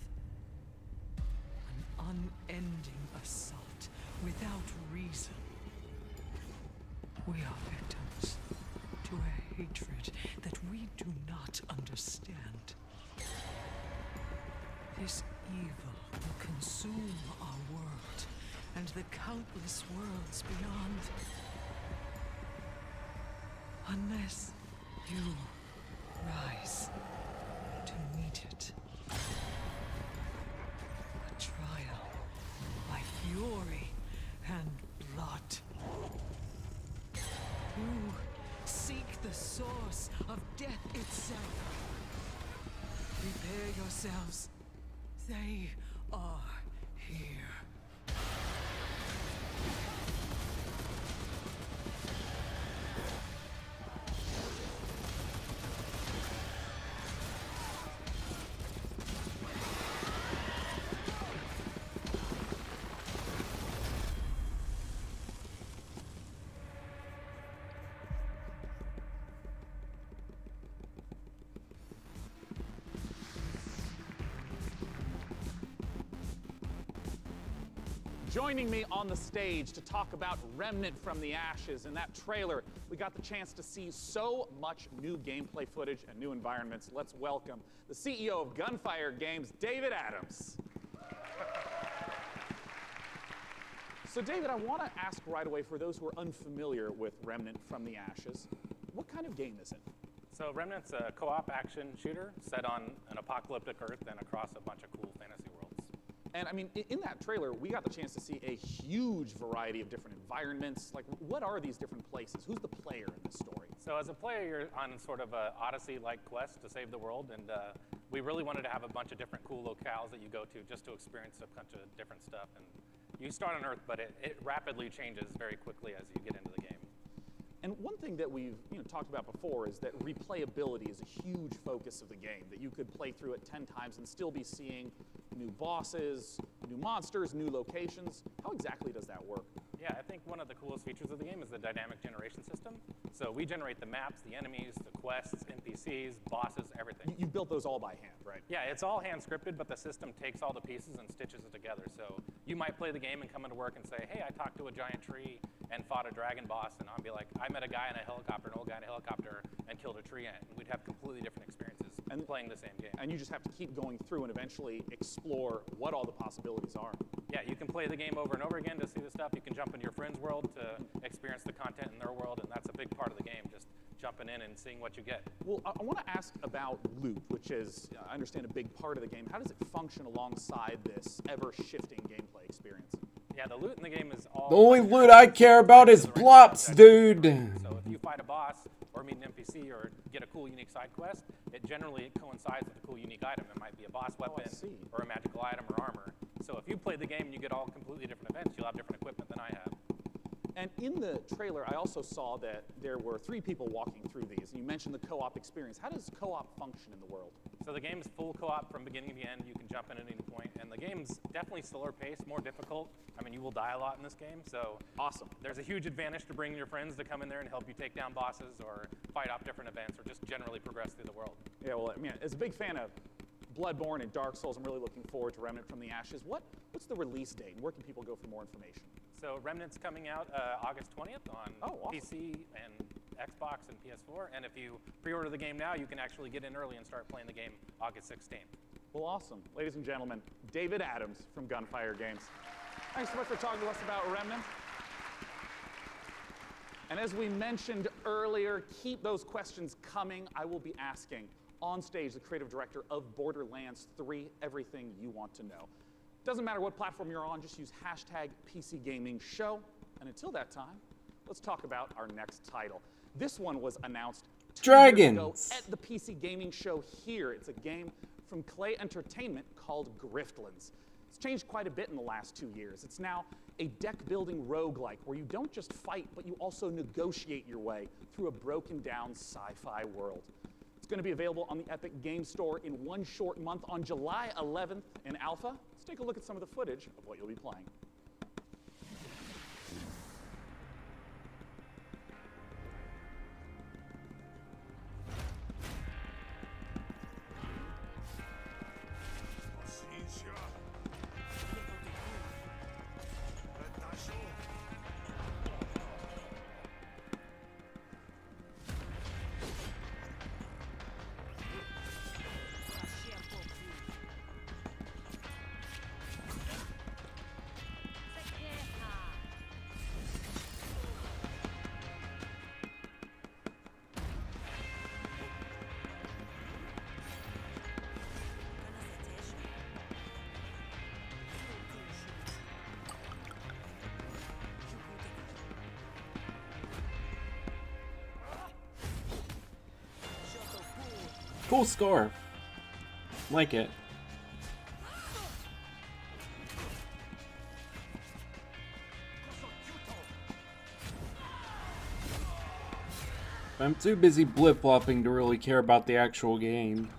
An unending assault without reason. We are victims to a hatred that we do not understand. This evil will consume our world and the countless worlds beyond. Unless you rise to meet it. A trial by fury and blood. You seek the source of death itself. Prepare yourselves. They are here. Joining me on the stage to talk about Remnant from the Ashes. In that trailer, we got the chance to see so much new gameplay footage and new environments. Let's welcome the CEO of Gunfire Games, David Adams. So David, I want to ask right away, for those who are unfamiliar with Remnant from the Ashes, what kind of game is it? So Remnant's a co-op action shooter set on an apocalyptic Earth and across a bunch of cool fantasy worlds. And I mean, in that trailer, we got the chance to see a huge variety of different environments. Like, what are these different places? Who's the player in this story? So as a player, you're on sort of a Odyssey-like quest to save the world, and we really wanted to have a bunch of different cool locales that you go to just to experience a bunch of different stuff. And you start on Earth, but it rapidly changes very quickly as you get into the game. And one thing that we've talked about before is that replayability is a huge focus of the game, that you could play through it 10 times and still be seeing new bosses, new monsters, new locations. How exactly does that work? Yeah, I think one of the coolest features of the game is the dynamic generation system. So we generate the maps, the enemies, the quests, NPCs, bosses, everything. You built those all by hand, right? Yeah, it's all hand scripted, but the system takes all the pieces and stitches it together. So you might play the game and come into work and say, hey, I talked to a giant tree and fought a dragon boss, and I'll be like, I met a guy in a helicopter, an old guy in a helicopter, and killed a tree ant. And we'd have completely different experiences and playing the same game. And you just have to keep going through and eventually explore what all the possibilities are. Yeah, you can play the game over and over again to see the stuff. You can jump into your friend's world to experience the content in their world, and that's a big part of the game, just jumping in and seeing what you get. Well, I want to ask about loot, which is, I understand, a big part of the game. How does it function alongside this ever-shifting gameplay experience? Yeah, the loot in the game is all... The only loot I care about is blops, dude. So if you fight a boss, or meet an NPC, or get a cool, unique side quest, it generally coincides with a cool, unique item. It might be a boss weapon, or a magical item, or armor. So if you play the game and you get all completely different events, you'll have different equipment than I have. And in the trailer, I also saw that there were 3 people walking through these. And you mentioned the co-op experience. How does co-op function in the world? So the game's full co-op from beginning to end. You can jump in at any point. And the game's definitely slower paced, more difficult. I mean, you will die a lot in this game. So awesome. There's a huge advantage to bringing your friends to come in there and help you take down bosses or fight off different events or just generally progress through the world. Yeah, well, I mean, as a big fan of Bloodborne and Dark Souls, I'm really looking forward to Remnant from the Ashes. What's the release date, and where can people go for more information? So Remnant's coming out August 20th on awesome. PC and Xbox and PS4. And if you pre-order the game now, you can actually get in early and start playing the game August 16th. Well, awesome. Ladies and gentlemen, David Adams from Gunfire Games. Thanks so much for talking to us about Remnant. And as we mentioned earlier, keep those questions coming. I will be asking on stage the creative director of Borderlands 3 everything you want to know. Doesn't matter what platform you're on, just use #PCGamingShow. And until that time, let's talk about our next title. This one was announced 2 Dragons. years ago at the PC gaming show here. It's a game from Clay Entertainment called Griftlands. It's changed quite a bit in the last 2 years. It's now a deck-building roguelike where you don't just fight, but you also negotiate your way through a broken-down sci-fi world. It's going to be available on the Epic Game Store in one short month on July 11th in alpha. Let's take a look at some of the footage of what you'll be playing. Cool scarf. Like it. I'm too busy blip-flopping to really care about the actual game.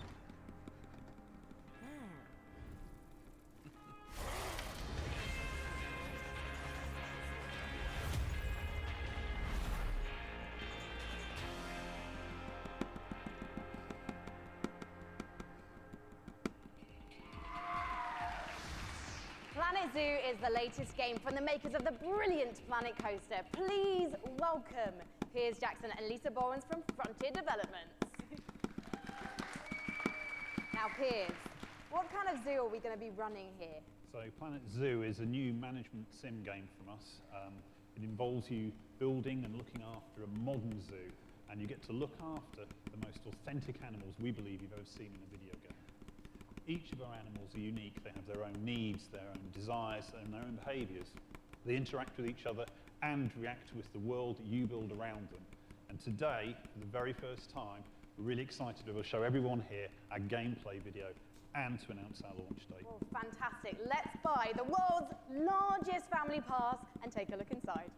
Planet Zoo is the latest game from the makers of the brilliant Planet Coaster. Please welcome Piers Jackson and Lisa Bowens from Frontier Developments. Now, Piers, what kind of zoo are we going to be running here? So Planet Zoo is a new management sim game from us. It involves you building and looking after a modern zoo, and you get to look after the most authentic animals we believe you've ever seen in a video game. Each of our animals are unique. They have their own needs, their own desires, and their own behaviours. They interact with each other and react with the world that you build around them. And today, for the very first time, we're really excited to show everyone here our gameplay video and to announce our launch date. Oh, fantastic. Let's buy the world's largest family pass and take a look inside.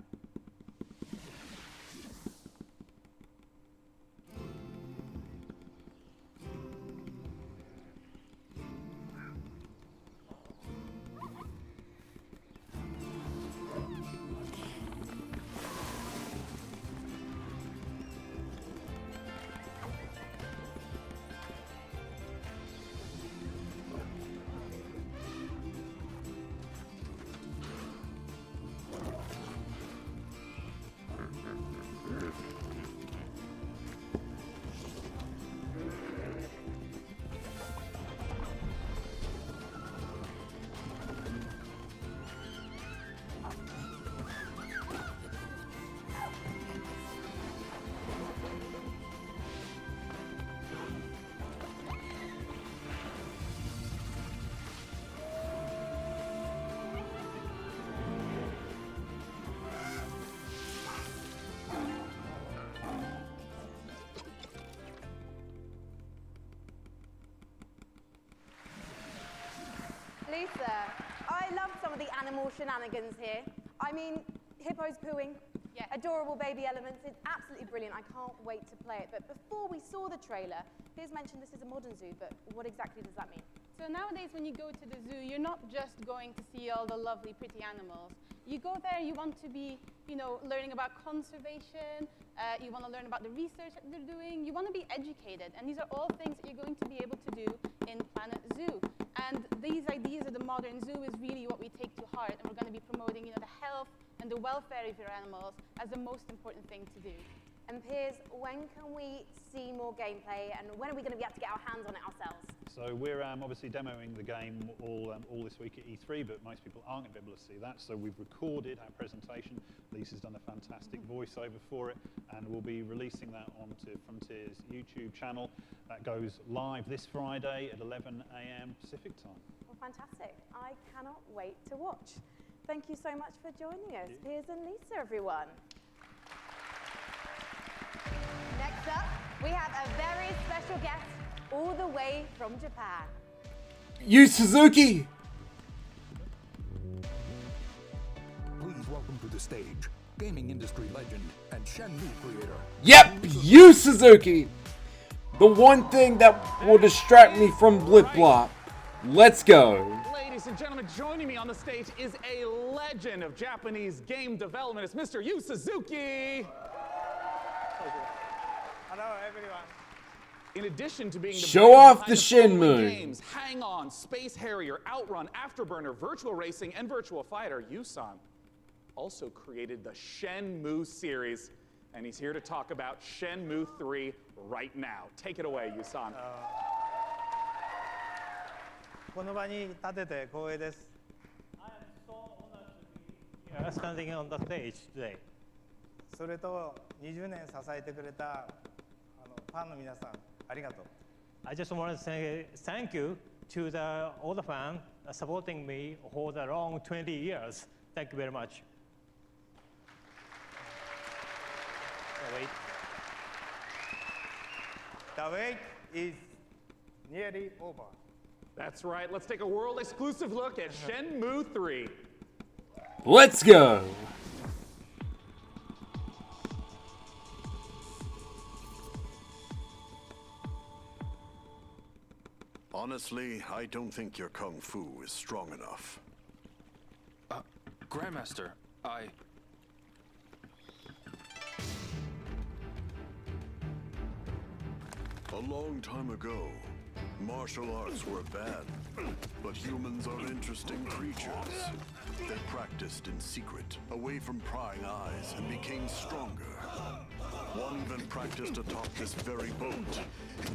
Lisa, I love some of the animal shenanigans here. I mean, hippos pooing, adorable baby elements. It's absolutely brilliant. I can't wait to play it. But before we saw the trailer, Piers mentioned this is a modern zoo, but what exactly does that mean? So nowadays when you go to the zoo, you're not just going to see all the lovely, pretty animals. You go there, you want to be, learning about conservation, you want to learn about the research that they're doing, you want to be educated. And these are all things that you're going to be able to do in Planet Zoo. And these ideas of the modern zoo is really what we take to heart, and we're going to be promoting the health and the welfare of your animals as the most important thing to do. And Piers, when can we see more gameplay, and when are we going to be able to get our hands on it ourselves? So we're obviously demoing the game all this week at E3, but most people aren't going to be able to see that. So we've recorded our presentation. Lisa's done a fantastic voiceover for it, and we'll be releasing that onto Frontier's YouTube channel. That goes live this Friday at 11 a.m. Pacific time. Well, fantastic. I cannot wait to watch. Thank you so much for joining us, Piers and Lisa, everyone. Next up, we have a very special guest all the way from Japan. Yu Suzuki! Please welcome to the stage, gaming industry legend and Shenmue creator. Yep, Yu Suzuki! The one thing that will distract me from Blip Blop. Let's go. Ladies and gentlemen, joining me on the stage is a legend of Japanese game development. It's Mr. Yu Suzuki. Hello, everyone. In addition to being the Show brain off behind the following Shenmue. games, Hang On, Space Harrier, Outrun, Afterburner, Virtual Racing, and Virtual Fighter, Yusan also created the Shenmue series, and he's here to talk about Shenmue 3 right now. Take it away, Yusan. この場に立てて光栄です。Standing on the stage today. それと20年支えてくれたファンの皆さん、ありがとう。I just want to say thank you to all the fans supporting me for the long 20 years. Thank you very much. The wait is nearly over. That's right. Let's take a world exclusive look at Shenmue 3. Let's go. Honestly, I don't think your kung fu is strong enough. Grandmaster, I... A long time ago, martial arts were bad, but humans are interesting creatures. They practiced in secret, away from prying eyes, and became stronger. One even practiced atop this very boat.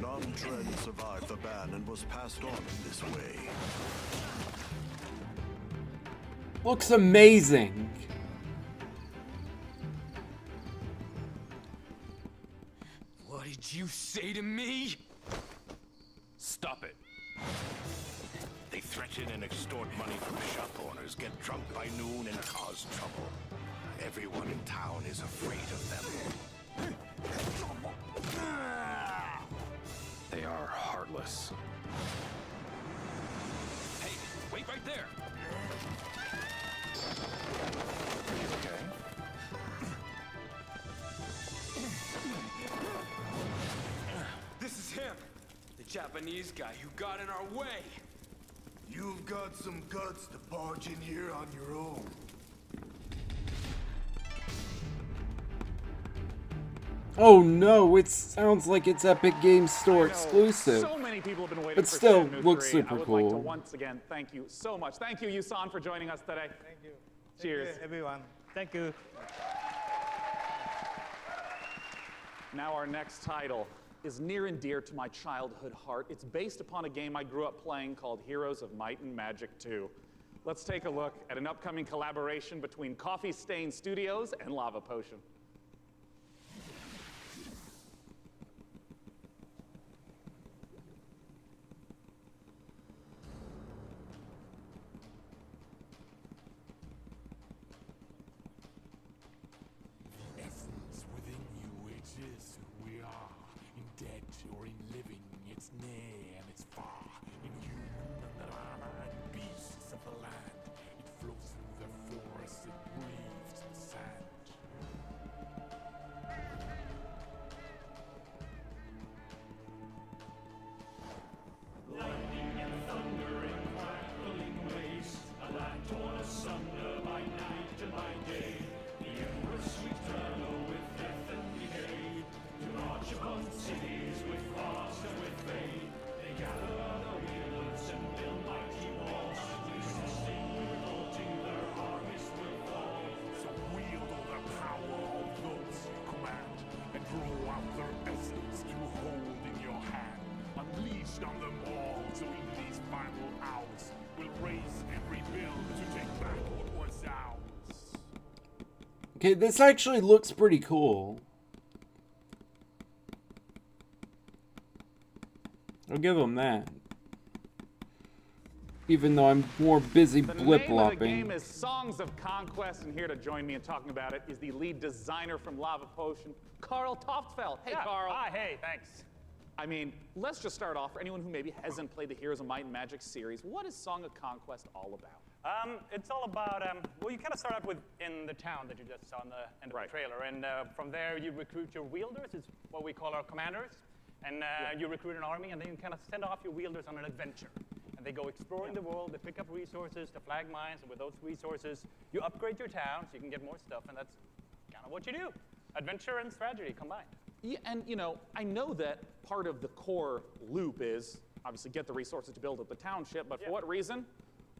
Nam-Tren survived the ban and was passed on in this way. Looks amazing. What did you say to me? Stop it. They threaten and extort money from shop owners, get drunk by noon, and cause trouble. Everyone in town is afraid of them. They are heartless. Hey, wait right there! Are you okay? This is him, the Japanese guy who got in our way. You've got some guts to barge in here on your own. Oh no, it sounds like it's Epic Games Store exclusive. So many people have been waiting But for still, Shenmue looks 3. super I would cool. like to once again thank you so much. Thank you, Yusan, for joining us today. Thank you. Cheers. Thank you, everyone. Thank you. Now our next title is near and dear to my childhood heart. It's based upon a game I grew up playing called Heroes of Might and Magic 2. Let's take a look at an upcoming collaboration between Coffee Stain Studios and Lava Potion. Essence within you exists who we are. In dead or in living, it's near and it's far. In human and beasts of the land. It flows through the forest, it breathes the sand. Lightning and thunder and crackling waste, a land torn asunder by night and by day. The Empress eternal with death and decay, to march upon cities with frost and with fade. They gather the wheelers and build mighty walls, resisting, revolting, their harvest will fall. So wield all the power of those you command, and draw out their essence to hold in your hand. Unleashed on them all, so in these final hours, we'll raise and rebuild to take back what was ours. Okay, this actually looks pretty cool. I'll give them that. even though I'm more busy The name of the game blip-blopping. is Songs of Conquest, and here to join me in talking about it is the lead designer from Lava Potion, Carl Toftfeld. Hey, Yeah. Carl. Hi, hey, thanks. I mean, let's just start off, for anyone who maybe hasn't played the Heroes of Might and Magic series, what is Song of Conquest all about? It's all about, well, you kind of start out with in the town that you just saw in the end of the trailer, and from there you recruit your wielders, it's what we call our commanders, and you recruit an army, and then you kind of send off your wielders on an adventure. And they go exploring the world, they pick up resources, to flag mines, and with those resources, you upgrade your town so you can get more stuff, and that's kind of what you do. Adventure and strategy combined. Yeah, and you know, I know that part of the core loop is obviously get the resources to build up the township, but for what reason?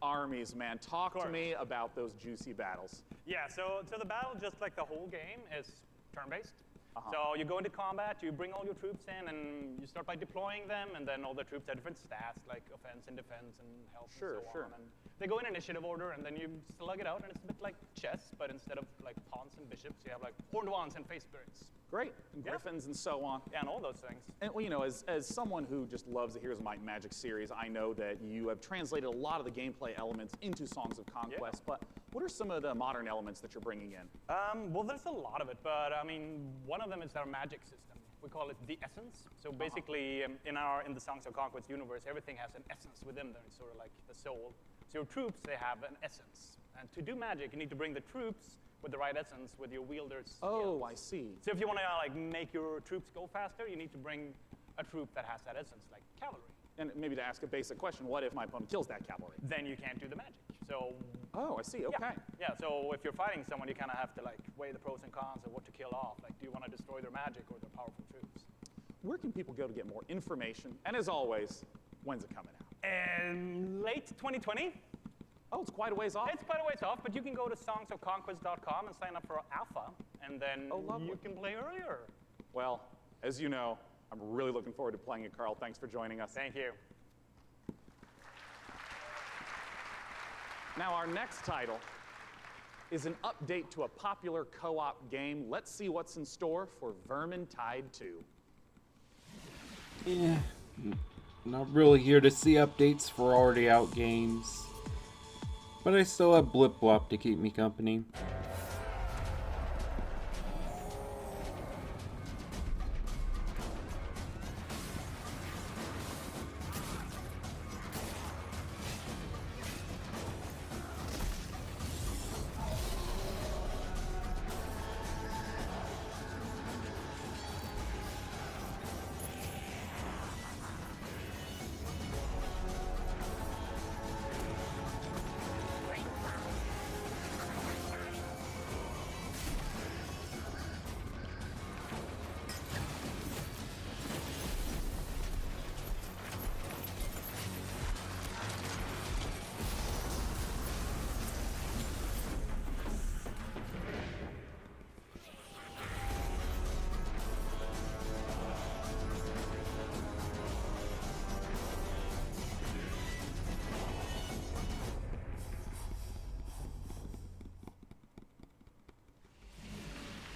Armies, man. Talk to me about those juicy battles. Yeah, so the battle, just like the whole game, is turn-based. So you go into combat, you bring all your troops in, and you start by deploying them, and then all the troops have different stats, like offense and defense and health and so on. And they go in initiative order, and then you slug it out, and it's a bit like chess, but instead of like pawns and bishops, you have like horned wands and face spirits. Great, and griffins and so on. Yeah, and all those things. And well, you know, as someone who just loves the Heroes of Might and Magic series, I know that you have translated a lot of the gameplay elements into Songs of Conquest, but what are some of the modern elements that you're bringing in? Well, there's a lot of it, but I mean, one of them is our magic system. We call it the essence. So basically, in the Songs of Conquest universe, everything has an essence within them. It's sort of like the soul. So your troops, they have an essence. And to do magic, you need to bring the troops with the right essence with your wielders. Oh, I see. So if you want to like make your troops go faster, you need to bring a troop that has that essence, like cavalry. And maybe to ask a basic question, what if my opponent kills that cavalry? Then you can't do the magic. So. Oh, I see. Okay. Yeah. So if you're fighting someone, you kind of have to like weigh the pros and cons of what to kill off. Like, do you want to destroy their magic or their powerful troops? Where can people go to get more information? And as always, when's it coming out? Late 2020. Oh, it's quite a ways off. It's quite a ways off, but you can go to songsofconquest.com and sign up for alpha, and then you can play earlier. Well, as you know, I'm really looking forward to playing it, Carl. Thanks for joining us. Thank you. Now, our next title is an update to a popular co-op game. Let's see what's in store for Vermintide 2. Yeah, not really here to see updates for already out games. But I still have Blip Blop to keep me company.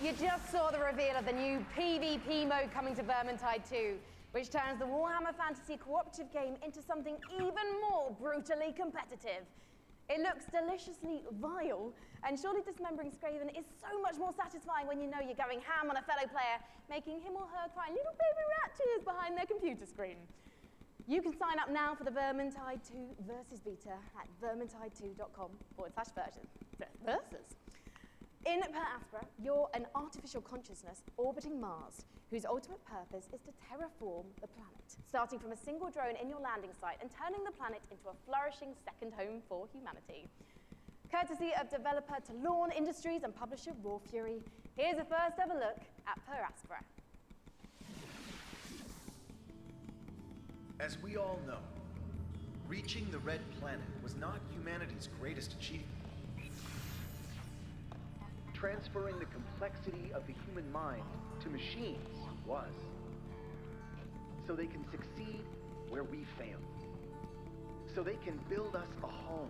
You just saw the reveal of the new PvP mode coming to Vermintide 2, which turns the Warhammer Fantasy cooperative game into something even more brutally competitive. It looks deliciously vile, and surely dismembering Skaven is so much more satisfying when you know you're going ham on a fellow player, making him or her cry little baby rat tears behind their computer screen. You can sign up now for the Vermintide 2 Versus beta at vermintide2.com/versus. In Per Aspera, you're an artificial consciousness orbiting Mars, whose ultimate purpose is to terraform the planet, starting from a single drone in your landing site and turning the planet into a flourishing second home for humanity. Courtesy of developer Talon Industries and publisher Raw Fury, here's a first ever look at Per Aspera. As we all know, reaching the Red Planet was not humanity's greatest achievement. Transferring the complexity of the human mind to machines was. So they can succeed where we failed. So they can build us a home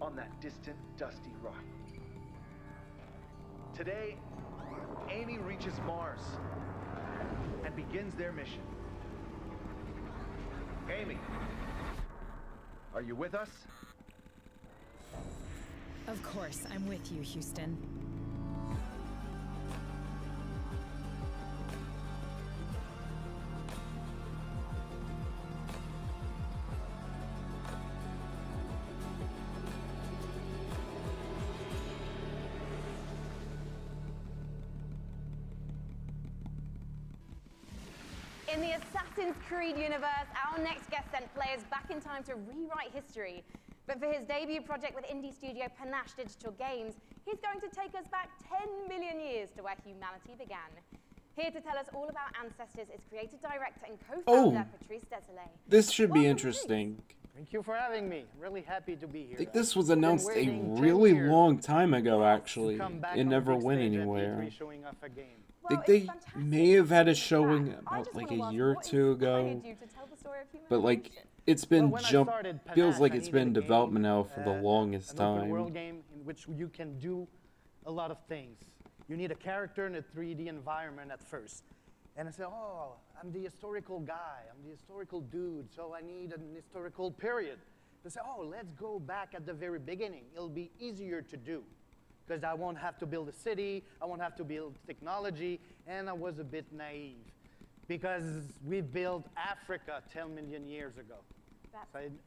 on that distant, dusty rock. Today, Amy reaches Mars and begins their mission. Amy, Are you with us? Of course, I'm with you, Houston. In the Assassin's Creed universe, our next guest sent players back in time to rewrite history. But for his debut project with indie studio Panache Digital Games, he's going to take us back 10 million years to where humanity began. Here to tell us all about Ancestors is creative director and co-founder Patrice Desilets. This should be interesting. Thank you for having me. Really happy to be here. I think this was announced a really long time ago, actually. It never went anywhere. I think they may have had a showing about like a year or two ago. But like, it's been feels like it's been in development now for the longest an open world time. game in which you can do a lot of things. You need a character in a 3D environment at first. And I say, oh, I'm the historical guy, I'm the historical dude, so I need an historical period. They say, oh, let's go back at the very beginning. It'll be easier to do, because I won't have to build a city, I won't have to build technology, and I was a bit naive, because we built Africa 10 million years ago.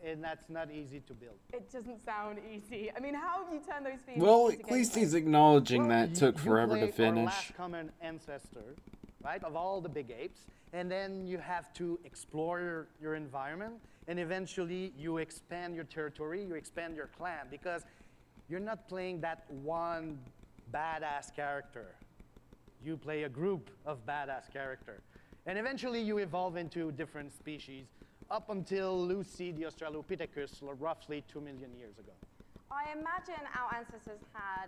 And that's not easy to build. It doesn't sound easy. I mean, how have you turned those feelings Well, into at least gameplay? he's acknowledging that it took You forever to play our finish. last common ancestor, right, of all the big apes, and then you have to explore your environment, and eventually you expand your territory, you expand your clan, because you're not playing that one badass character. You play a group of badass character. And eventually you evolve into different species, up until Lucy the Australopithecus roughly 2 million years ago. I imagine our ancestors had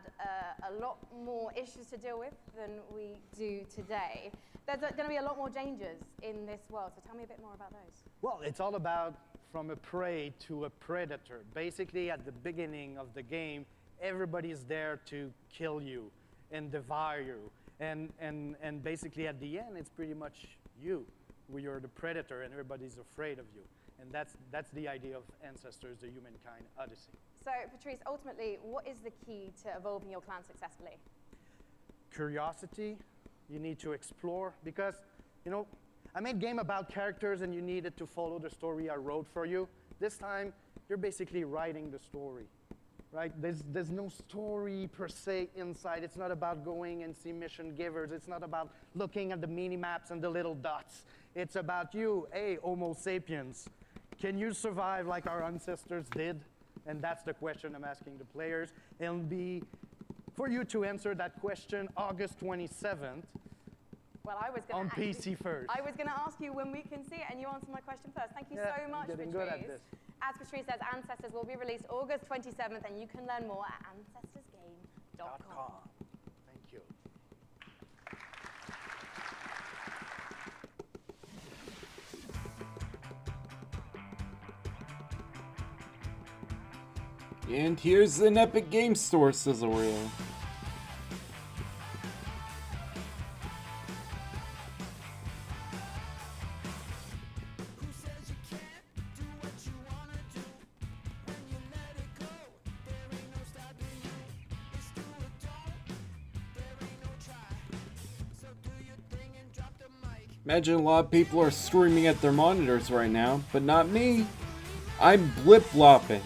a lot more issues to deal with than we do today. There's going to be a lot more dangers in this world, so tell me a bit more about those. Well, it's all about from a prey to a predator. Basically, at the beginning of the game, everybody's there to kill you and devour you. And basically, at the end, it's pretty much you, where you're the predator, and everybody's afraid of you. And that's the idea of Ancestors, the Humankind Odyssey. So, Patrice, ultimately, what is the key to evolving your clan successfully? Curiosity. You need to explore, because, you know, I made game about characters and you needed to follow the story I wrote for you. This time, you're basically writing the story, right? There's no story per se inside. It's not about going and see mission givers. It's not about looking at the mini-maps and the little dots. It's about you, hey, Homo sapiens. Can you survive like our ancestors did? And that's the question I'm asking the players. It'll be for you to answer that question August 27th. Well, I was going on PC first. I was going to ask you when we can see it, and you answered my question first. Thank you so much, getting Patrice. good at this. As Patrice says, Ancestors will be released August 27th, and you can learn more at ancestorsgame.com. Thank you. And here's an Epic Game Store sizzle reel. Imagine a lot of people are screaming at their monitors right now, but not me. I'm blip-blopping.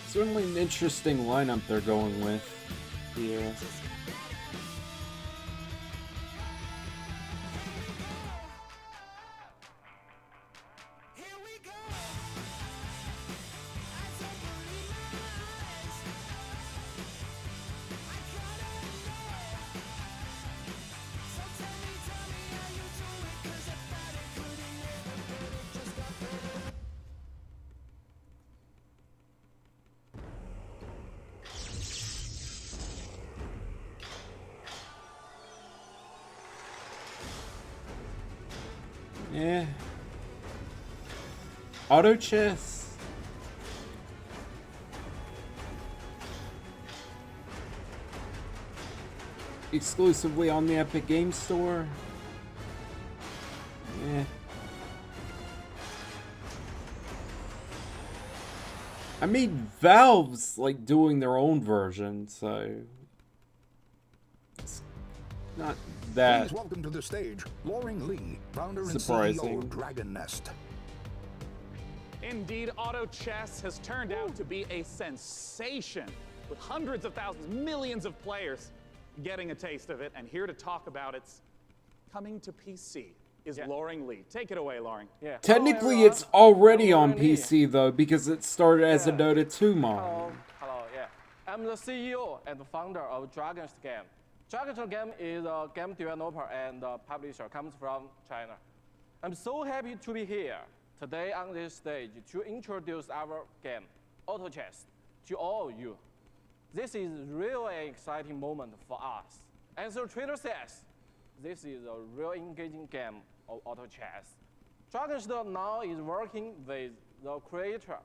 Certainly an interesting lineup they're going with here. Yeah. Auto chess. Exclusively on the Epic Games Store. Yeah. I mean, Valve's like doing their own version, so it's not that Please welcome to the stage, Loring Lee, founder and surprising. CEO of Dragon Nest. Indeed, auto chess has turned out to be a sensation, with hundreds of thousands, millions of players getting a taste of it. And here to talk about its coming to PC is Loring Lee. Take it away, Loring. Yeah. Technically, it's already on PC though, because it started as a Dota 2 mod. Hello, yeah. I'm the CEO and founder of Dragon's Game. Dragon's Game is a game developer and publisher, comes from China. I'm so happy to be here today on this stage to introduce our game, Auto Chess, to all of you. This is really an exciting moment for us. As the trailer says, this is a real engaging game of auto chess. Dragon's Den now is working with the creator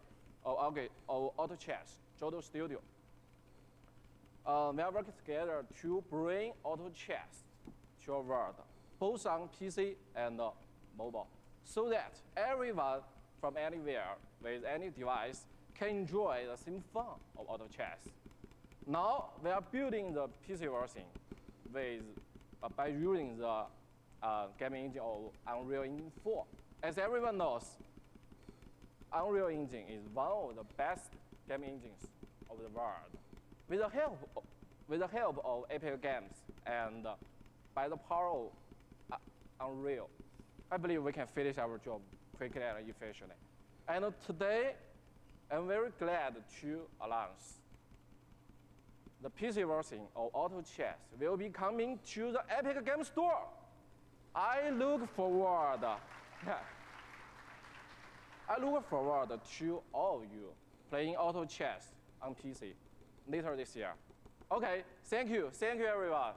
of auto chess, Jodo Studio. We are working together to bring auto chess to our world, both on PC and mobile, so that everyone from anywhere with any device can enjoy the same fun of auto chess. Now we are building the PC version with by using the gaming engine of Unreal Engine 4. As everyone knows, Unreal Engine is one of the best gaming engines of the world. With the help of Epic Games and by the power of Unreal, I believe we can finish our job quickly and efficiently. And today, I'm very glad to announce the PC version of Auto Chess will be coming to the Epic Games Store. I look forward to all of you playing Auto Chess on PC later this year. Okay, thank you everyone.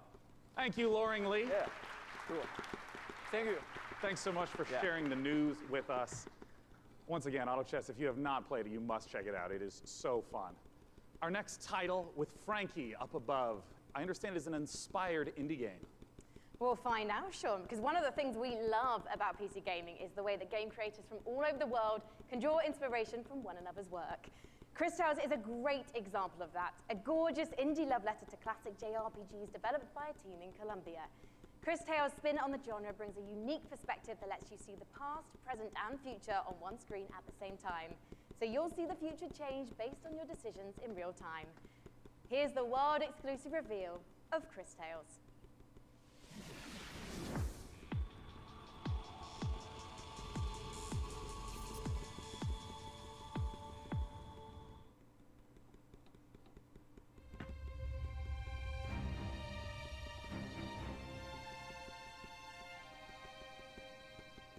Thank you, Loring Lee. Yeah, cool. Thank you. Thanks so much for sharing the news with us. Once again, Auto Chess, if you have not played it, you must check it out. It is so fun. Our next title with Frankie up above, I understand is an inspired indie game. We'll find out, Sean, because one of the things we love about PC gaming is the way that game creators from all over the world can draw inspiration from one another's work. Chris Tales is a great example of that, a gorgeous indie love letter to classic JRPGs developed by a team in Colombia. Chris Tales' spin on the genre brings a unique perspective that lets you see the past, present, and future on one screen at the same time. So you'll see the future change based on your decisions in real time. Here's the world-exclusive reveal of Chris Tales.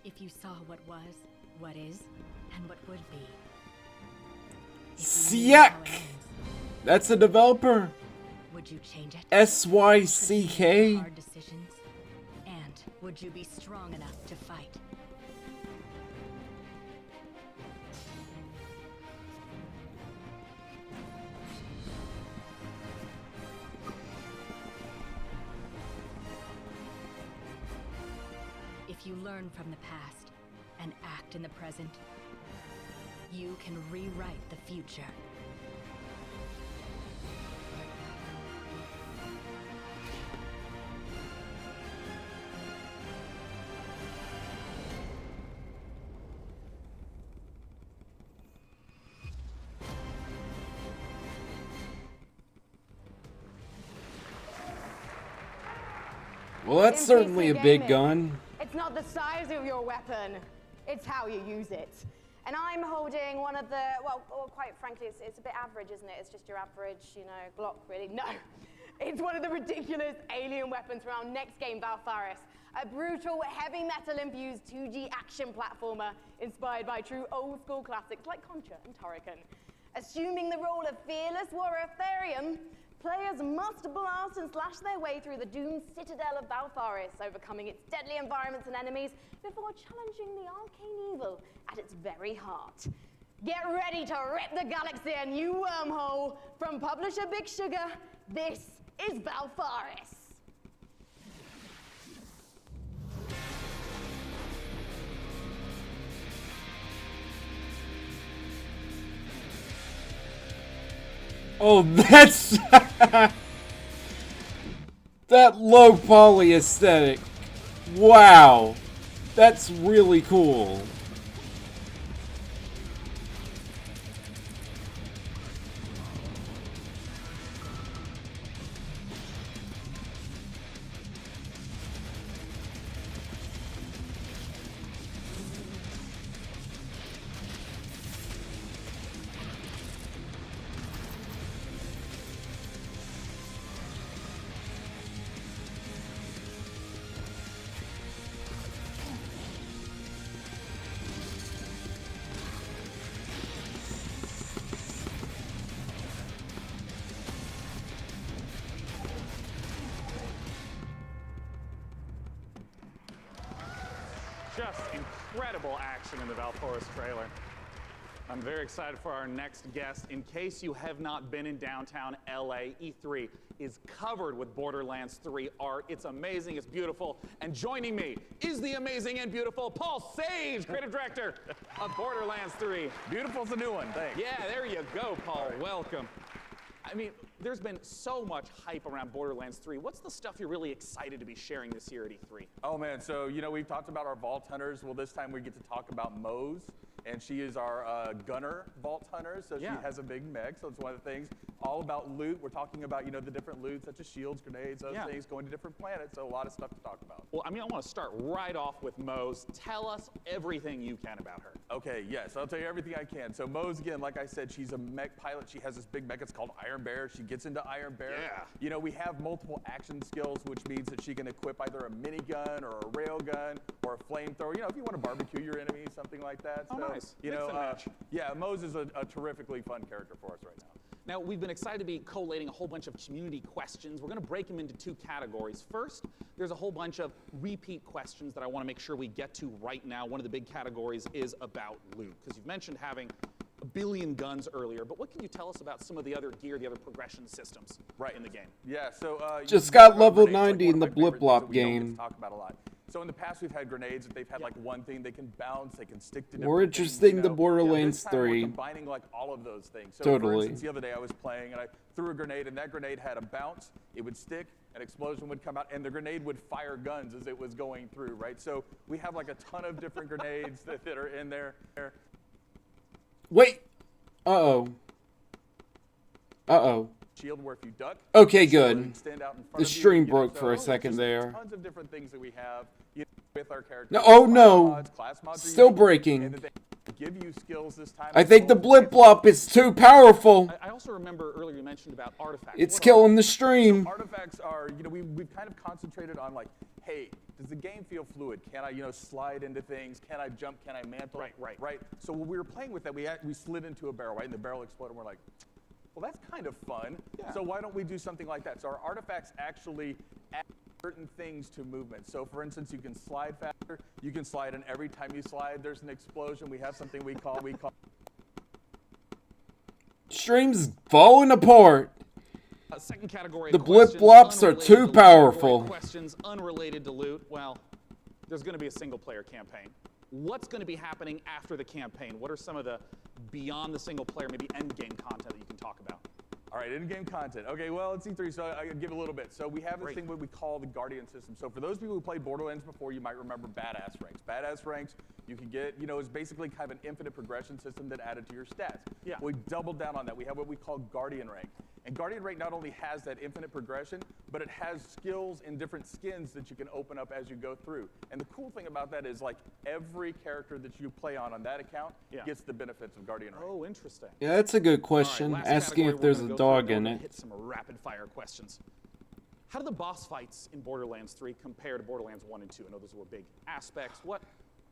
If you saw what was, what is, and what would be. Syck! That's a developer. Would you change it? SYCK. Hard decisions? And would you be strong enough to fight? If you learn from the past and act in the present, you can rewrite the future. Well, that's certainly a big gun. It's not the size of your weapon, it's how you use it. And I'm holding one of the, well quite frankly, it's a bit average, isn't it? It's just your average, Glock, really. No, it's one of the ridiculous alien weapons from our next game, Valfaris. A brutal, heavy metal-infused 2D action platformer inspired by true old-school classics like Contra and Turrican. Assuming the role of fearless warrior Therium, Players must blast and slash their way through the doomed citadel of Valfaris, overcoming its deadly environments and enemies before challenging the arcane evil at its very heart. Get ready to rip the galaxy a new wormhole. From publisher Big Sugar, this is Valfaris. Oh, that's that low poly aesthetic. Wow, that's really cool. Just incredible action in the Valfaris trailer. I'm very excited for our next guest. In case you have not been in downtown LA, E3 is covered with Borderlands 3 art. It's amazing, it's beautiful. And joining me is the amazing and beautiful Paul Sage, creative director of Borderlands 3. Beautiful's a new one, thanks. Yeah, there you go, Paul. Welcome. I mean, there's been so much hype around Borderlands 3. What's the stuff you're really excited to be sharing this year at E3? Oh man, so we've talked about our Vault Hunters. Well, this time we get to talk about Mose, and she is our gunner Vault Hunter, so she has a big mech, so it's one of the things. All about loot. We're talking about, the different loot, such as shields, grenades, those things, going to different planets, so a lot of stuff to talk about. Well, I mean, I want to start right off with Mose. Tell us everything you can about her. Okay, yes, I'll tell you everything I can. So Mose, again, like I said, she's a mech pilot. She has this big mech, it's called Iron Bear. She gets into Iron Bear. Yeah. We have multiple action skills, which means that she can equip either a minigun or a railgun or a flamethrower. If you want to barbecue your enemies, something like that. Oh, so, nice. Mix and match. Yeah, Mose is a terrifically fun character for us right now. Now, we've been excited to be collating a whole bunch of community questions. We're going to break them into two categories. First, there's a whole bunch of repeat questions that I want to make sure we get to right now. One of the big categories is about loot, because you've mentioned having a billion guns earlier, but what can you tell us about some of the other gear, the other progression systems in the game? Yeah, so just got level 90 in the Blip Blop game. Talk about a lot. So in the past, we've had grenades that they've had like one thing. They can bounce, they can stick to different More interesting things, than Borderlands this time 3. We're combining like all of those things. So Totally. for instance, the other day I was playing and I threw a grenade, and that grenade had a bounce. It would stick, an explosion would come out, and the grenade would fire guns as it was going through, right? So we have like a ton of different grenades that are in there. Wait. Uh-oh. Uh-oh. Shield where if you duck. Okay, good. Stand out in front The of you, stream broke for a so second just there. Tons of different things that we have with our characters. No, oh no. Class mods are Still unique, breaking. and that they give you skills this time. I think the Blip Blop is too powerful. I also remember earlier you mentioned about artifacts. It's killing the stream. So artifacts are, we've kind of concentrated on like, hey, does the game feel fluid? Can I, slide into things? Can I jump? Can I mantle? Right. So when we were playing with that, we slid into a barrel, right? And the barrel exploded, and we're like, well, that's kind of fun. Yeah. So why don't we do something like that? So our artifacts actually add certain things to movement. So for instance, you can slide faster. You can slide, and every time you slide, there's an explosion. We have something we call. Stream's falling apart. Second category. The Blip Blops are too powerful. Questions unrelated to loot. Well, there's going to be a single-player campaign. What's going to be happening after the campaign? What are some of the beyond the single-player, maybe end-game content that you can talk about? All right, in-game content. Okay, well, it's E3, so I'll give a little bit. So we have this thing what we call the Guardian system. So for those people who played Borderlands before, you might remember Badass Ranks. Badass Ranks, you can get, is basically kind of an infinite progression system that added to your stats. Yeah. We doubled down on that. We have what we call Guardian Rank. And Guardian Rank not only has that infinite progression, but it has skills and different skins that you can open up as you go through. And the cool thing about that is like every character that you play on that account gets the benefits of Guardian Rank. Oh, interesting. Yeah, that's a good question. Asking if there's a dog in it. Hit some rapid-fire questions. How do the boss fights in Borderlands 3 compare to Borderlands 1 and 2? I know those were big aspects. What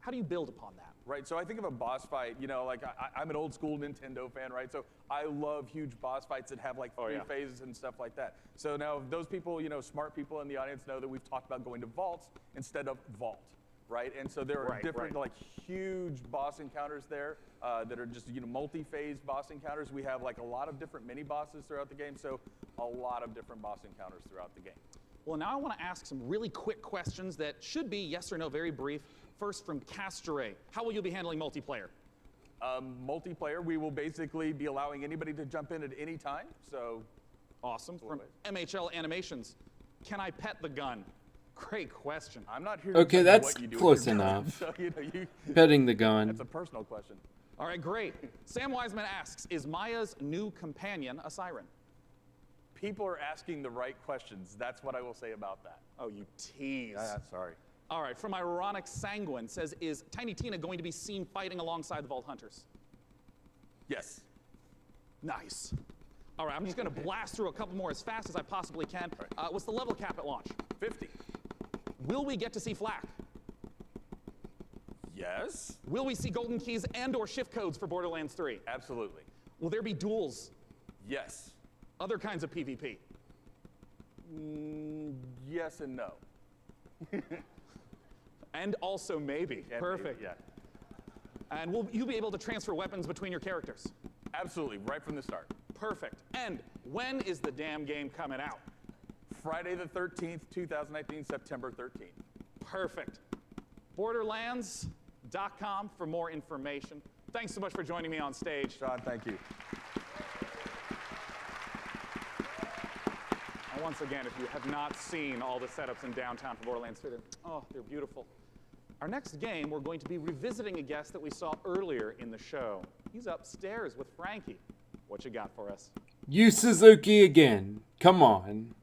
How do you build upon that? Right, so I think of a boss fight, you know, like I'm an old school Nintendo fan, right? So I love huge boss fights that have like three phases and stuff like that. So now those people, you know, smart people in the audience know that we've talked about going to vaults instead of vault, right? And so there are different like huge boss encounters there that are just, you know, multi-phase boss encounters. We have like a lot of different mini bosses throughout the game, so a lot of different boss encounters throughout the game. Well, now I want to ask some really quick questions that should be yes or no, very brief. First from Castray, how will you be handling multiplayer? Multiplayer, we will basically be allowing anybody to jump in at any time, so. Awesome. From MHL Animations, can I pet the gun? Great question. I'm not here Okay, to tell that's you what you do close with your gun, enough. so, you know, Petting the gun. That's a personal question. All right, great. Sam Wiseman asks, is Maya's new companion a siren? People are asking the right questions. That's what I will say about that. Oh, you tease. Sorry. All right, from Ironic Sanguine says, is Tiny Tina going to be seen fighting alongside the Vault Hunters? Yes. Nice. All right, I'm just going to blast through a couple more as fast as I possibly can. What's the level cap at launch? 50. Will we get to see Flak? Yes. Will we see golden keys and or shift codes for Borderlands 3? Absolutely. Will there be duels? Yes. Other kinds of PvP? Yes and no. And also maybe. And perfect. Maybe, yeah. And will you be able to transfer weapons between your characters? Absolutely, right from the start. Perfect. And when is the damn game coming out? Friday the 13th, 2019, September 13th. Perfect. Borderlands.com for more information. Thanks so much for joining me on stage. Sean, thank you. And once again, if you have not seen all the setups in downtown for Borderlands 3, they're beautiful. Our next game, we're going to be revisiting a guest that we saw earlier in the show. He's upstairs with Frankie. What you got for us? Yu Suzuki again. Come on.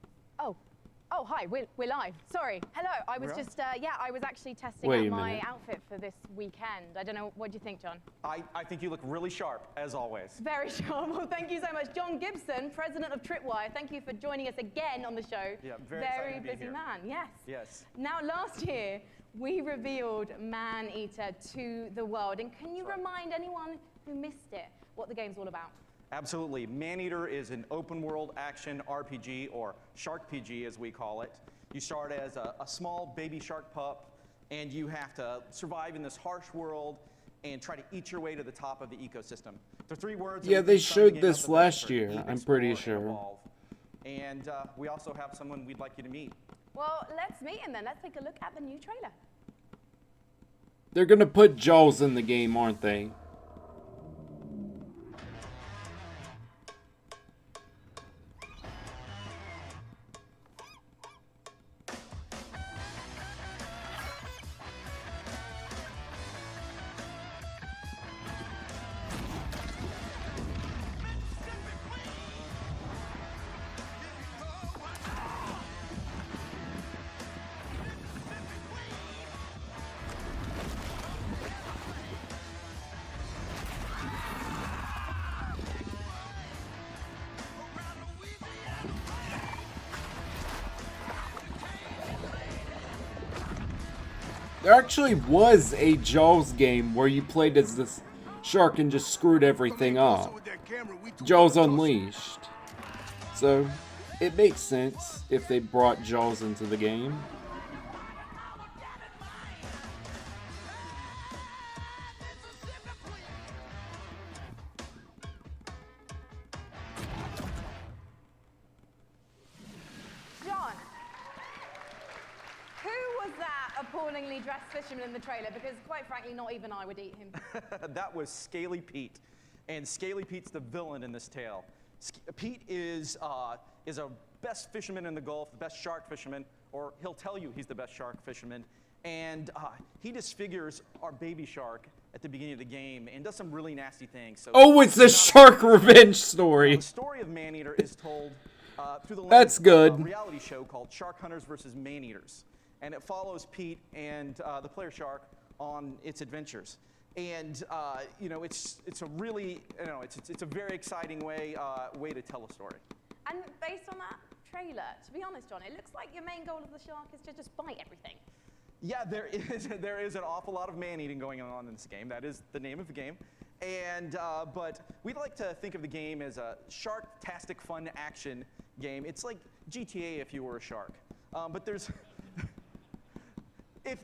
Oh, hi, we're live. Sorry. Hello, I was just, I was actually testing Wait out a my minute. outfit for this weekend. I don't know, what do you think, John? I think you look really sharp, as always. Very sharp. Well, thank you so much. John Gibson, president of Tripwire, thank you for joining us again on the show. Yeah, very excited to be busy here. man, yes. Yes. Now, last year, we revealed Man-Eater to the world. And can you remind anyone who missed it what the game's all about? Absolutely. Man-Eater is an open-world action RPG, or Shark PG as we call it. You start as a small baby shark pup, and you have to survive in this harsh world and try to eat your way to the top of the ecosystem. The three words. Yeah, that they we showed summed this up the last best are year, eat, I'm pretty explore, and sure. evolve. And we also have someone we'd like you to meet. Well, let's meet him then. Let's take a look at the new trailer. They're gonna put Jaws in the game, aren't they? There actually was a Jaws game where you played as this shark and just screwed everything up. Jaws Unleashed. So, it makes sense if they brought Jaws into the game. John, who was that appallingly dressed fisherman in the trailer? Because quite frankly, not even I would eat him. That was Scaly Pete, and Scaly Pete's the villain in this tale. Pete is a best fisherman in the Gulf, the best shark fisherman, or he'll tell you he's the best shark fisherman, and he disfigures our baby shark at the beginning of the game and does some really nasty things. So Oh, it's a shark revenge story. The story of Man-Eater is told through the lens That's good. of a reality show called Shark Hunters versus Man-Eaters, and it follows Pete and the player shark on its adventures. And you know, it's a really, you know, it's a very exciting way to tell a story. And based on that trailer, to be honest, John, it looks like your main goal of the shark is to just bite everything. Yeah, there is an awful lot of man-eating going on in this game. That is the name of the game. And but we like to think of the game as a shark-tastic fun action game. It's like GTA if you were a shark. But there's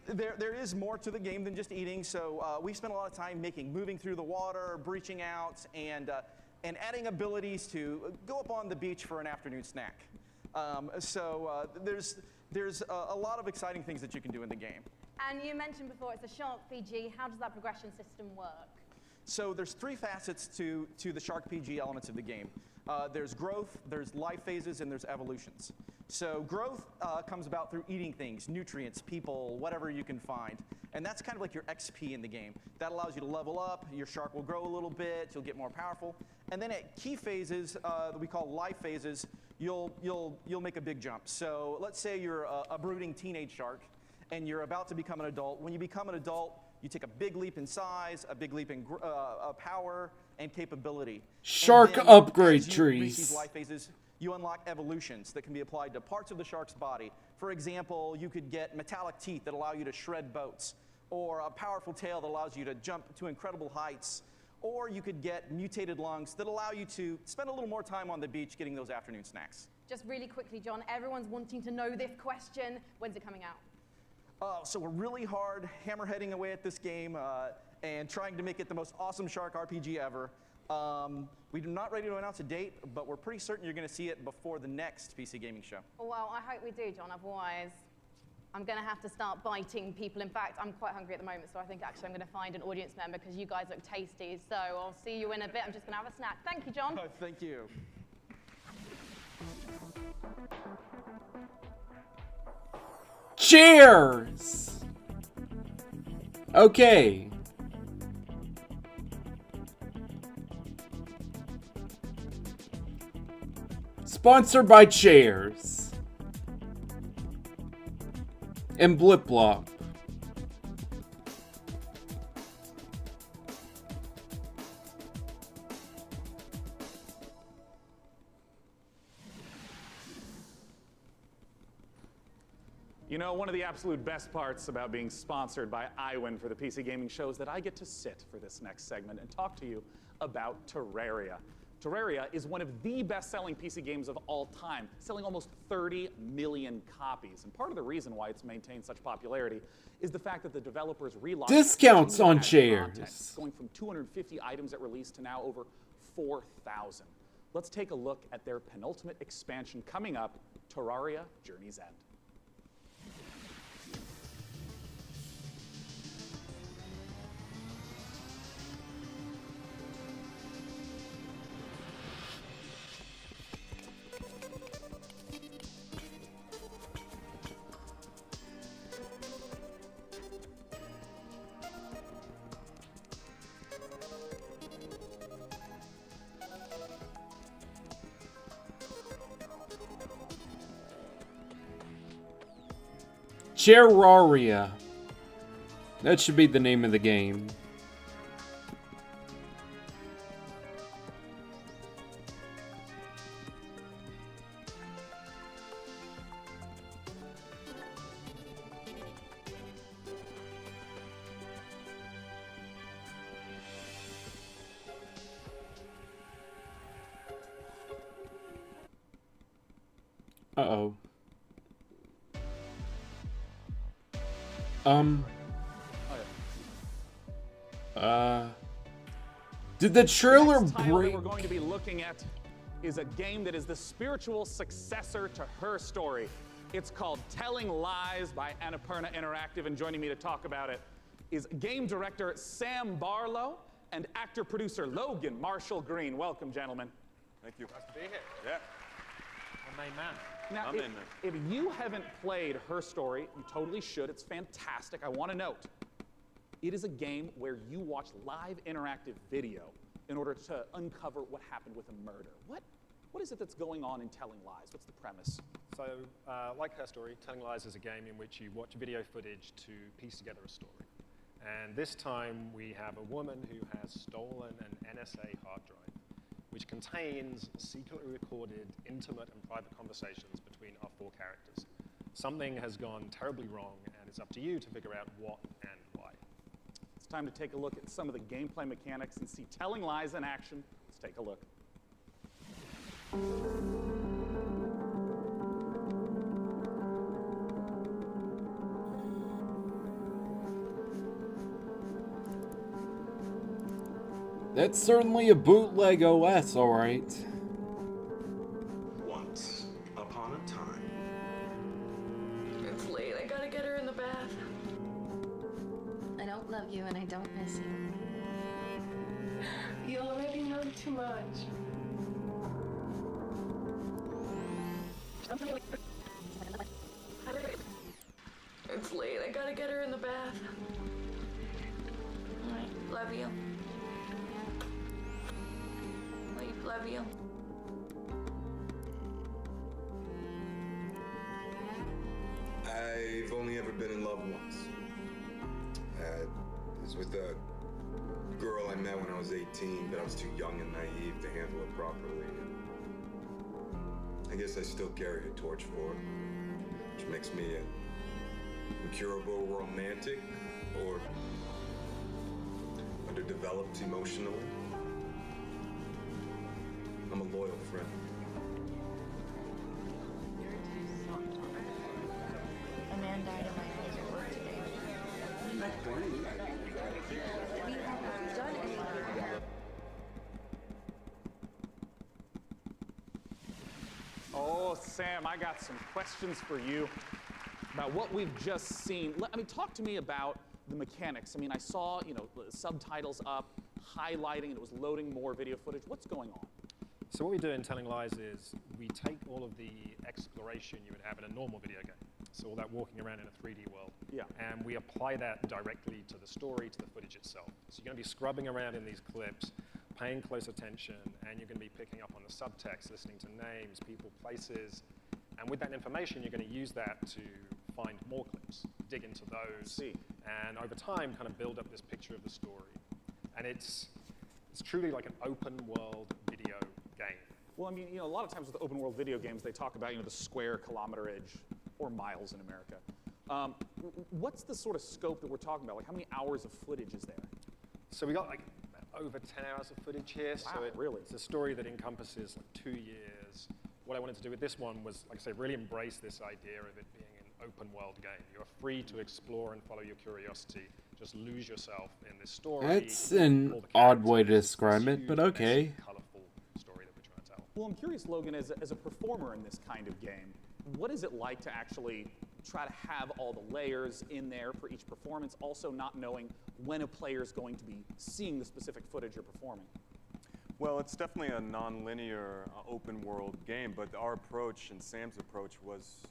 there is more to the game than just eating. So we spent a lot of time moving through the water, breaching out, and adding abilities to go up on the beach for an afternoon snack. There's a lot of exciting things that you can do in the game. And you mentioned before it's a Shark PG. How does that progression system work? So there's 3 facets to the Shark PG elements of the game. There's growth, there's life phases, and there's evolutions. So growth comes about through eating things, nutrients, people, whatever you can find. And that's kind of like your XP in the game. That allows you to level up, your shark will grow a little bit, you'll get more powerful. And then at key phases that we call life phases, you'll make a big jump. So let's say you're a brooding teenage shark and you're about to become an adult. When you become an adult, you take a big leap in size, a big leap in power and capability. Shark and then, upgrade as you trees. reach these life phases, you unlock evolutions that can be applied to parts of the shark's body. For example, you could get metallic teeth that allow you to shred boats, or a powerful tail that allows you to jump to incredible heights, or you could get mutated lungs that allow you to spend a little more time on the beach getting those afternoon snacks. Just really quickly, John, everyone's wanting to know this question. When's it coming out? So we're really hard hammerheading away at this game and trying to make it the most awesome shark RPG ever. We're not ready to announce a date, but we're pretty certain you're going to see it before the next PC gaming show. Well, I hope we do, John. Otherwise, I'm going to have to start biting people. In fact, I'm quite hungry at the moment, so I think actually I'm going to find an audience member because you guys look tasty. So I'll see you in a bit. I'm just going to have a snack. Thank you, John. Thank you. Cheers! Okay. Sponsored by Chairs. And Blip Blop. You know, one of the absolute best parts about being sponsored by iWin for the PC Gaming Show is that I get to sit for this next segment and talk to you about Terraria. Terraria is one of the best-selling PC games of all time, selling almost 30 million copies. And part of the reason why it's maintained such popularity is the fact that the developers relaunched discounts on Chairs, content, going from 250 items at release to now over 4,000. Let's take a look at their penultimate expansion coming up, Terraria Journey's End. Terraria. That should be the name of the game. Uh-oh. Did the trailer Next title that break? we're going to be looking at is a game that is the spiritual successor to her story. It's called Telling Lies by Annapurna Interactive, and joining me to talk about it is game director Sam Barlow and actor-producer Logan Marshall Green. Welcome, gentlemen. Thank you. Nice to be here. Yeah. My main man. Now, if you haven't played Her Story, you totally should. It's fantastic. I want to note, it is a game where you watch live interactive video in order to uncover what happened with a murder. What is it that's going on in Telling Lies? What's the premise? So, like Her Story, Telling Lies is a game in which you watch video footage to piece together a story. And this time we have a woman who has stolen an NSA hard drive, which contains secretly recorded, intimate and private conversations between our 4 characters. something has gone terribly wrong, and it's up to you to figure out what and why. It's time to take a look at some of the gameplay mechanics and see Telling Lies in action. Let's take a look. That's certainly a bootleg OS, alright. Once upon a time. It's late. I gotta get her in the bath. I don't love you and I don't miss you. You already know too much. It's late. I gotta get her in the bath. Alright, love you. Love you. I've only ever been in love once. It was with a girl I met when I was 18, but I was too young and naive to handle it properly. I guess I still carry a torch for her, which makes me an incurable romantic or underdeveloped emotionally. I'm a loyal friend. A man died in my place at work today. We haven't done anything yet. Oh, Sam, I got some questions for you about what we've just seen. Talk to me about the mechanics. I saw, subtitles up, highlighting, and it was loading more video footage. What's going on? So what we do in Telling Lies is we take all of the exploration you would have in a normal video game. So all that walking around in a 3D world. Yeah. And we apply that directly to the story, to the footage itself. So you're going to be scrubbing around in these clips, paying close attention, and you're going to be picking up on the subtext, listening to names, people, places. And with that information, you're going to use that to find more clips, dig into those, and over time kind of build up this picture of the story. And it's truly like an open world video game. Well, a lot of times with open world video games, they talk about, the square kilometerage or miles in America. What's the sort of scope that we're talking about? Like, how many hours of footage is there? So we got like over 10 hours of footage here. Wow, So really? It's a story that encompasses like 2 years. What I wanted to do with this one was, like I say, really embrace this idea of it being an open world game. You're free to explore and follow your curiosity. Just lose yourself in this story. That's an odd way to describe it, but okay. Colorful story that we're trying to tell. Well, I'm curious, Logan, as a performer in this kind of game, what is it like to actually try to have all the layers in there for each performance, also not knowing when a player is going to be seeing the specific footage you're performing? Well, it's definitely a non-linear open world game, but our approach and Sam's approach was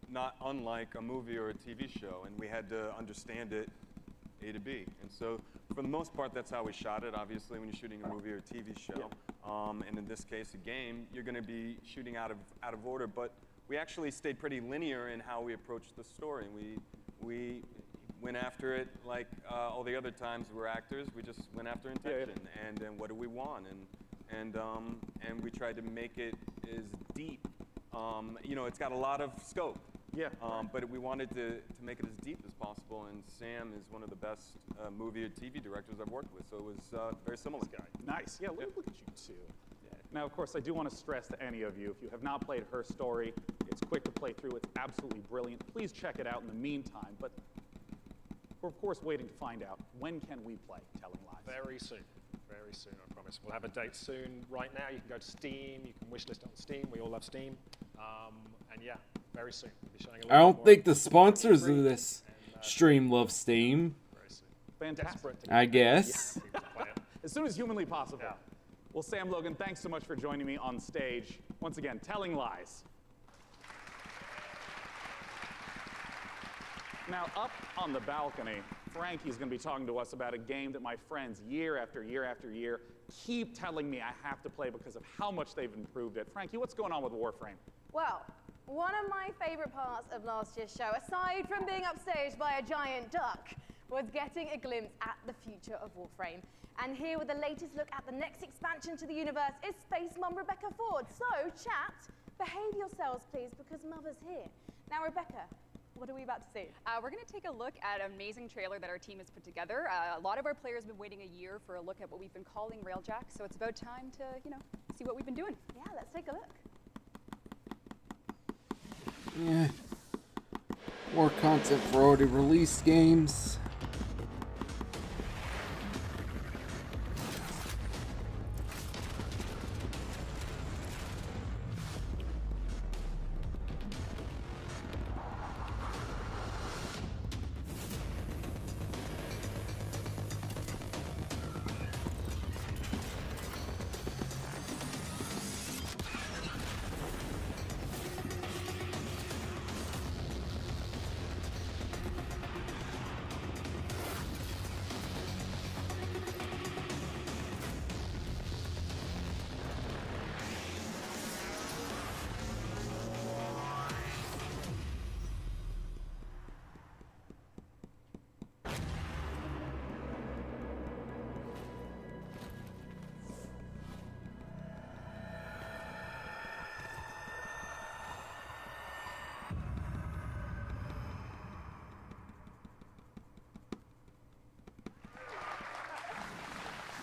not unlike a movie or a TV show, and we had to understand it A to B. And so for the most part, that's how we shot it. Obviously, when you're shooting a movie or a TV show, and in this case, a game, you're going to be shooting out of order, but we actually stayed pretty linear in how we approached the story. We went after it like all the other times we're actors. We just went after intention, and then what do we want, and we tried to make it as deep. It's got a lot of scope. Yeah. But we wanted to make it as deep as possible, and Sam is one of the best movie or TV directors I've worked with, so it was very similar. Nice. Yeah, look at you too. Now, of course, I do want to stress to any of you, if you have not played Her Story, it's quick to play through. It's absolutely brilliant. Please check it out in the meantime. But we're, of course, waiting to find out, when can we play Telling Lies? Very soon. Very soon, I promise. We'll have a date soon. Right now, you can go to Steam. You can wishlist on Steam. We all love Steam. And yeah, very soon. We'll be showing a I little don't more think the sponsors of this stream love Steam. Fantastic. I guess. As soon as humanly possible. Well, Sam, Logan, thanks so much for joining me on stage. Once again, Telling Lies. Now, up on the balcony, Frankie's going to be talking to us about a game that my friends, year after year after year, keep telling me I have to play because of how much they've improved it. Frankie, what's going on with Warframe? Well, one of my favorite parts of last year's show, aside from being upstaged by a giant duck, was getting a glimpse at the future of Warframe. And here with the latest look at the next expansion to the universe is Space Mum Rebecca Ford. So, chat, behave yourselves, please, because Mother's here. Now, Rebecca, what are we about to see? We're going to take a look at an amazing trailer that our team has put together. A lot of our players have been waiting a year for a look at what we've been calling Railjack, so it's about time to, see what we've been doing. Yeah, let's take a look. Yeah. More content for already released games.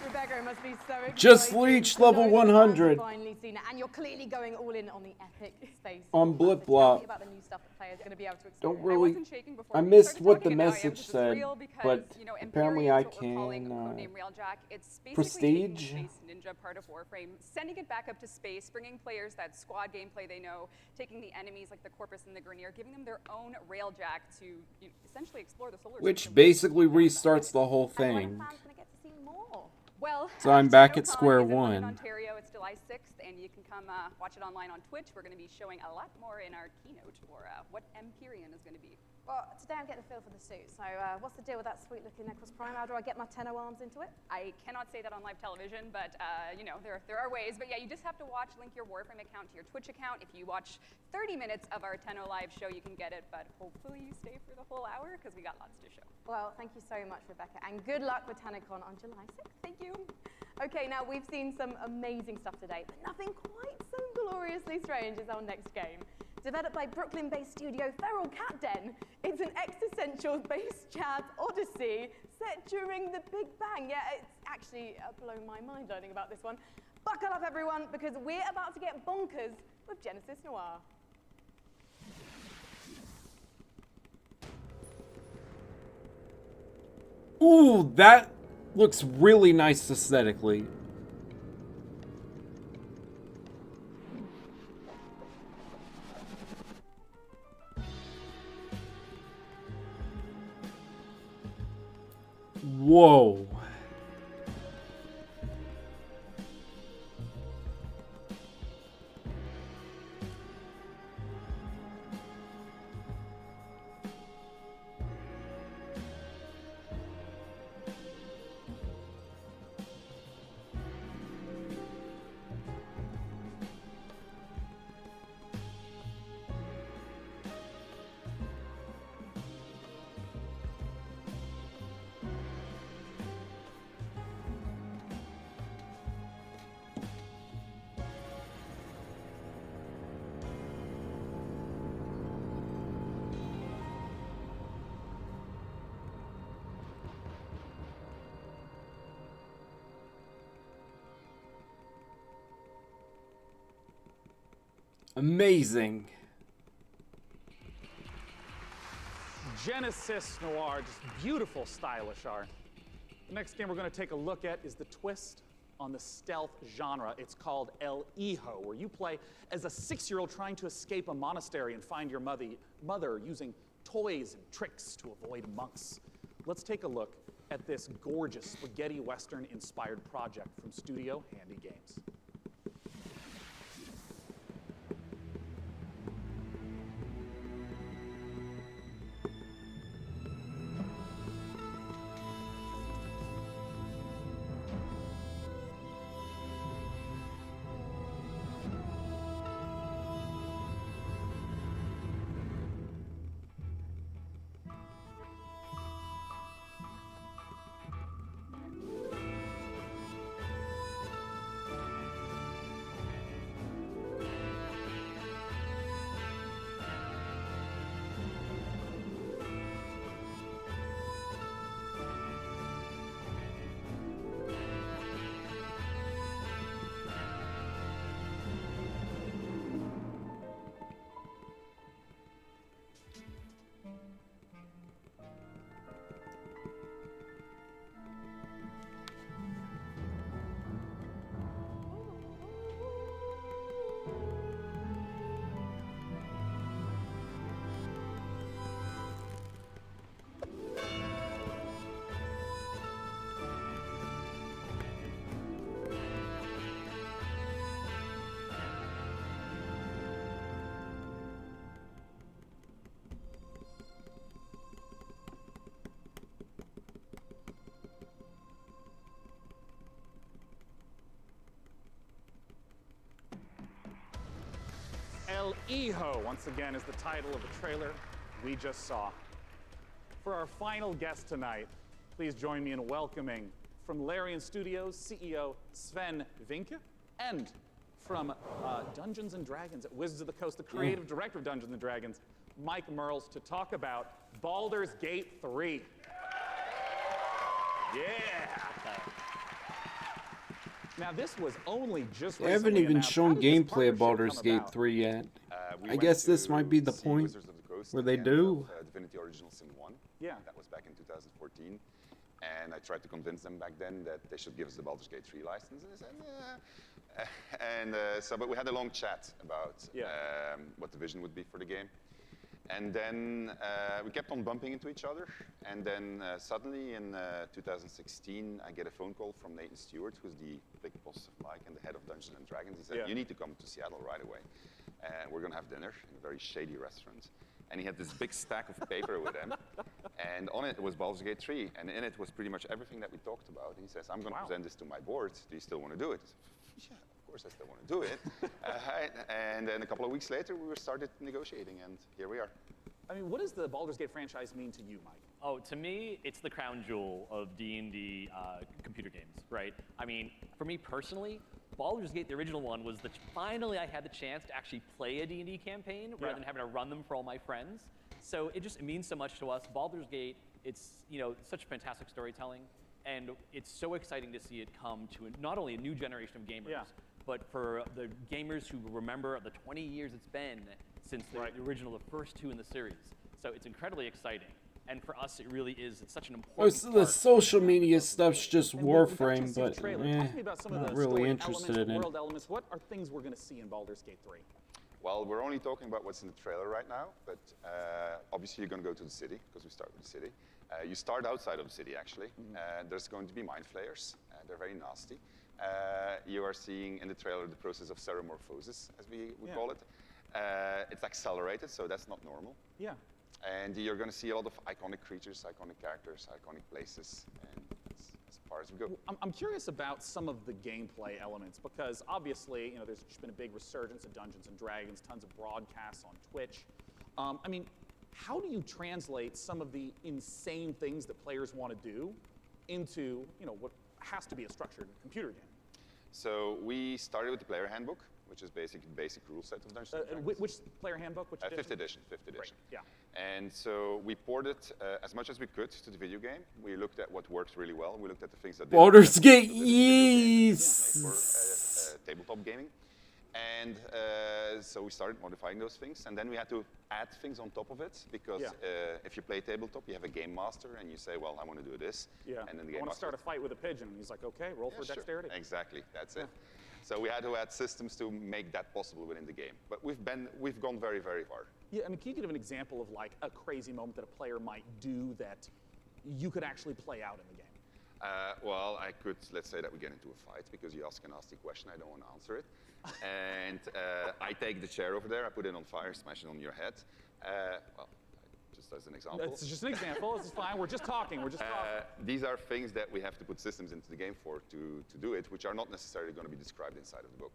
Rebecca, it must be so exciting. Just reached level 100. Finally seen it, and you're clearly going all in on the epic space. On Blip Tell me Blop. about the new stuff that players are going to be able to explore. Don't really. I missed what the message said, but apparently I can. It's basically Prestige. taking Space Ninja part of Warframe, sending it back up to space, bringing players that squad gameplay they know, taking the enemies like the Corpus and the Grineer, giving them their own Railjack to essentially explore the solar system. Which basically restarts the whole thing. Well, So I'm back at TinoCon square is in London, one. Ontario. It's July 6th, and you can come watch it online on Twitch. We're going to be showing a lot more in our keynote for what Empyrean is going to be. Well, today I'm getting a feel for the suit. So what's the deal with that sweet-looking necklace prime? How do I get my Tenno arms into it? I cannot say that on live television, but there are ways. But yeah, you just have to link your Warframe account to your Twitch account. If you watch 30 minutes of our Tenno live show, you can get it. But hopefully you stay for the whole hour because we got lots to show. Well, thank you so much, Rebecca, and good luck with TennoCon on July 6th. Thank you. Okay, now we've seen some amazing stuff today, but nothing quite so gloriously strange as our next game. Developed by Brooklyn-based studio Feral Cat Den, it's an existential-based jazz odyssey set during the Big Bang. Yeah, it's actually blown my mind learning about this one. Buckle up, everyone, because we're about to get bonkers with Genesis Noir. Ooh, that looks really nice aesthetically. Whoa. Amazing. Genesis Noir, just beautiful, stylish art. The next game we're going to take a look at is the twist on the stealth genre. It's called El Hijo, where you play as a 6-year-old trying to escape a monastery and find your mother using toys and tricks to avoid monks. Let's take a look at this gorgeous spaghetti western-inspired project from Studio Handy Games. El Hijo, once again, is the title of the trailer we just saw. For our final guest tonight, please join me in welcoming from Larian Studios CEO Sven Vinke, and from Dungeons & Dragons at Wizards of the Coast, the creative director of Dungeons & Dragons, Mike Merles, to talk about Baldur's Gate 3. Yeah! Now, this was only just They haven't recently even announced. shown How did this gameplay of partnership Baldur's come Gate about? 3 yet. We I went guess this to might be the see point Wizards of the Coast where at they the end do. of, Divinity Original Sin 1. Yeah. That was back in 2014. And I tried to convince them back then that they should give us the Baldur's Gate 3 licenses. And but we had a long chat about what the vision would be for the game. And then we kept on bumping into each other. And then suddenly in 2016, I get a phone call from Nathan Stewart, who's the big boss of Mike and the head of Dungeons & Dragons. He said, you need to come to Seattle right away. We're going to have dinner in a very shady restaurant. And he had this big stack of paper with him. And on it was Baldur's Gate 3. And in it was pretty much everything that we talked about. And he says, I'm going to present this to my board. Do you still want to do it? I said, yeah, of course I still want to do it. And then a couple of weeks later, we started negotiating. And here we are. I mean, what does the Baldur's Gate franchise mean to you, Mike? Oh, to me, it's the crown jewel of D&D computer games, right? I mean, for me personally, Baldur's Gate, the original one, was finally I had the chance to actually play a D&D campaign rather than having to run them for all my friends. So it means so much to us. Baldur's Gate, it's such fantastic storytelling, and it's so exciting to see it come to not only a new generation of gamers, but for the gamers who remember the 20 years it's been since the original, the first two in the series. So it's incredibly exciting. And for us, it really is. It's such an important The social media stuff's just Warframe, but Talk to me about some of not the really story interested elements, in it. world elements. What are things we're going to see in Baldur's Gate 3? Well, we're only talking about what's in the trailer right now, but obviously you're going to go to the city, because we start with the city. You start outside of the city, actually. There's going to be mind flayers. They're very nasty. You are seeing in the trailer the process of ceremorphosis, as we would call it. It's accelerated, so that's not normal. Yeah. And you're going to see a lot of iconic creatures, iconic characters, iconic places, and that's as far as we go. I'm curious about some of the gameplay elements, because obviously, there's just been a big resurgence of Dungeons & Dragons, tons of broadcasts on Twitch. I mean, how do you translate some of the insane things that players want to do into, what has to be a structured computer game? So we started with the player handbook, which is basic rule set of Dungeons & Dragons. Which player handbook? Which edition? 5th edition. Great. Yeah. And so we ported as much as we could to the video game. We looked at what worked really well. We looked at the things that Baldur's Gate, yes! For tabletop gaming. And so we started modifying those things. And then we had to add things on top of it, because if you play tabletop, you have a game master, and you say, well, I want to do this. Yeah. And then the I game want to master start a fight with a pigeon. And he's like, okay, roll for dexterity. Exactly, that's it. So we had to add systems to make that possible within the game. But we've gone very, very far. Yeah, I mean, can you give an example of like a crazy moment that a player might do that you could actually play out in the game? Well, I could, let's say that we get into a fight because you ask a nasty question, I don't want to answer it. And I take the chair over there, I put it on fire, smash it on your head. Well, just as an example. It's just an example, this is fine, we're just talking, These are things that we have to put systems into the game for to do it, which are not necessarily going to be described inside of the book.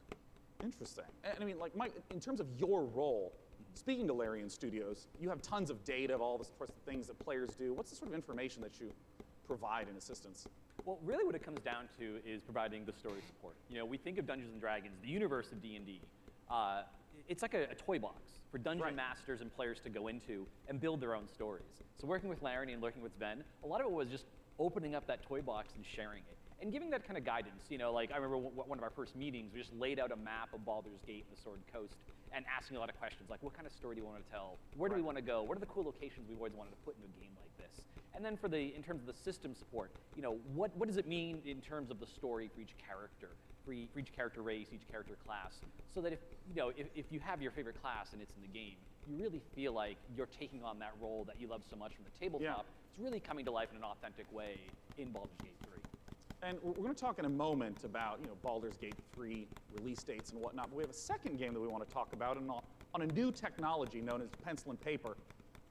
Interesting. And I mean, like, Mike, in terms of your role, speaking to Larian Studios, you have tons of data of all the sorts of things that players do. What's the sort of information that you provide in assistance? Well, really what it comes down to is providing the story support. We think of Dungeons & Dragons, the universe of D&D. It's like a toy box for dungeon masters and players to go into and build their own stories. So working with Larry and working with Sven, a lot of it was just opening up that toy box and sharing it. And giving that kind of guidance. Like I remember one of our first meetings, we just laid out a map of Baldur's Gate and the Sword Coast and asking a lot of questions, like what kind of story do you want to tell? Where do we want to go? What are the cool locations we've always wanted to put in a game like this? And then in terms of the system support, what does it mean in terms of the story for each character, for each character race, each character class, so that if you have your favorite class and it's in the game, you really feel like you're taking on that role that you love so much from the tabletop. It's really coming to life in an authentic way in Baldur's Gate 3. And we're going to talk in a moment about Baldur's Gate 3 release dates and whatnot, but we have a second game that we want to talk about on a new technology known as pencil and paper.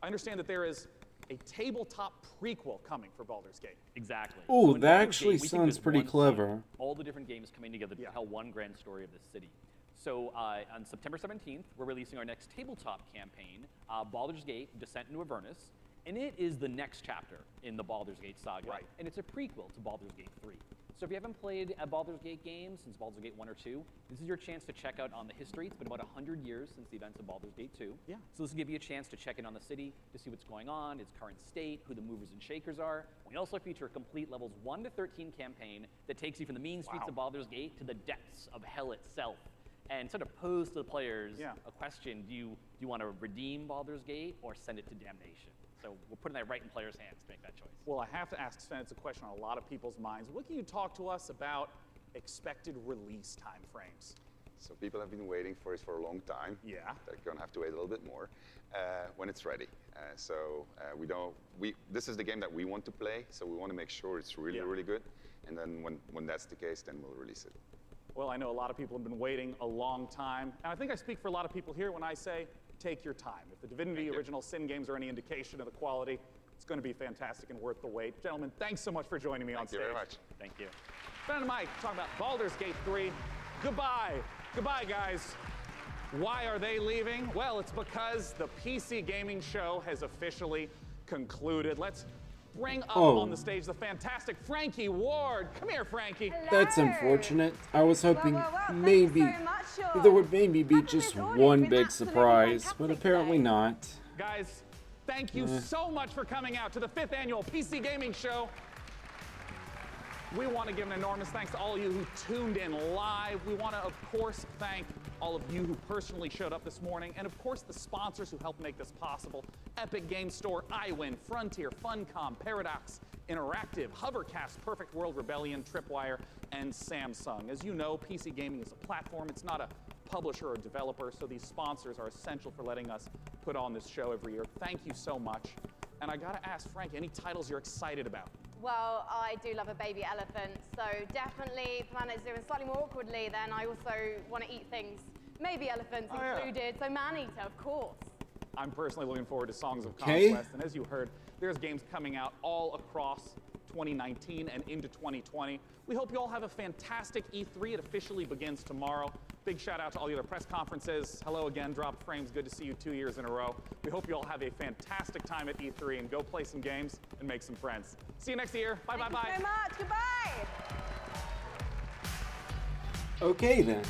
I understand that there is a tabletop prequel coming for Baldur's Gate. Exactly. Oh, so that actually sounds pretty clever. All the different games coming together to tell one grand story of this city. So on September 17th, we're releasing our next tabletop campaign, Baldur's Gate: Descent into Avernus, and it is the next chapter in the Baldur's Gate saga, and it's a prequel to Baldur's Gate 3. So if you haven't played a Baldur's Gate game since Baldur's Gate 1 or 2, this is your chance to check out on the history. It's been about 100 years since the events of Baldur's Gate 2. Yeah. So this will give you a chance to check in on the city, to see what's going on, its current state, who the movers and shakers are. We also feature a complete levels 1 to 13 campaign that takes you from the mean streets of Baldur's Gate to the depths of hell itself, and sort of pose to the players a question: Do you want to redeem Baldur's Gate or send it to damnation? So we're putting that right in players' hands to make that choice. Well, I have to ask Sven, it's a question on a lot of people's minds. What can you talk to us about expected release time frames? So people have been waiting for it for a long time. Yeah. They're going to have to wait a little bit more when it's ready. This is the game that we want to play, so we want to make sure it's really, really good. And then when that's the case, then we'll release it. Well, I know a lot of people have been waiting a long time, and I think I speak for a lot of people here when I say, take your time. If the Divinity Original Sin games are any indication of the quality, it's going to be fantastic and worth the wait. Gentlemen, thanks so much for joining me on stage. Thank you very much. Thank you. Ben and Mike talking about Baldur's Gate 3. Goodbye. Goodbye, guys. Why are they leaving? Well, it's because the PC gaming show has officially concluded. Let's bring up on the stage the fantastic Frankie Ward. Come here, Frankie. That's unfortunate. I was hoping maybe there would maybe be just one big surprise, but apparently not. Guys, thank you so much for coming out to the 5th annual PC Gaming Show. We want to give an enormous thanks to all of you who tuned in live. We want to, of course, thank all of you who personally showed up this morning, and of course the sponsors who helped make this possible: Epic Game Store, iWin, Frontier, Funcom, Paradox Interactive, Hovercast, Perfect World, Rebellion, Tripwire, and Samsung. As you know, PC gaming is a platform. It's not a publisher or developer, so these sponsors are essential for letting us put on this show every year. Thank you so much. And I gotta ask, Frank, any titles you're excited about? Well, I do love a baby elephant, so definitely Planet Zoo, and slightly more awkwardly, then I also want to eat things, maybe elephants included, so man-eater, of course. I'm personally looking forward to Songs of Conquest, and as you heard, there's games coming out all across 2019 and into 2020. We hope you all have a fantastic E3. It officially begins tomorrow. Big shout out to all the other press conferences. Hello again, Drop Frames. Good to see you 2 years in a row. We hope you all have a fantastic time at E3 and go play some games and make some friends. See you next year. Bye, bye, bye. Thank you so much. Goodbye. Okay then.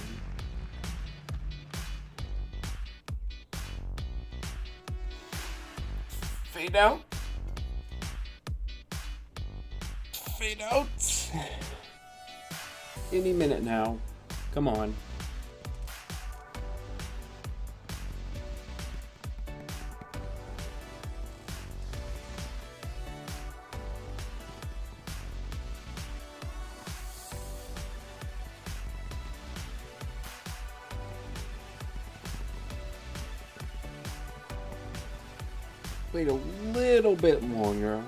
Fade out. Fade out. Any minute now. Come on. Wait a little bit longer.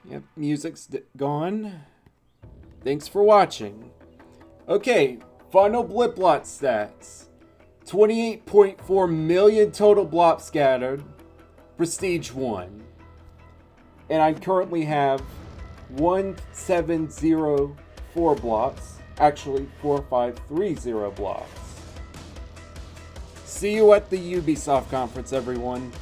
Yep, music's gone. Thanks for watching. Okay, final blip lot stats. 28.4 million total blop scattered. Prestige 1. And I currently have 1704 blocks. Actually, 4530 blocks. See you at the Ubisoft conference, everyone.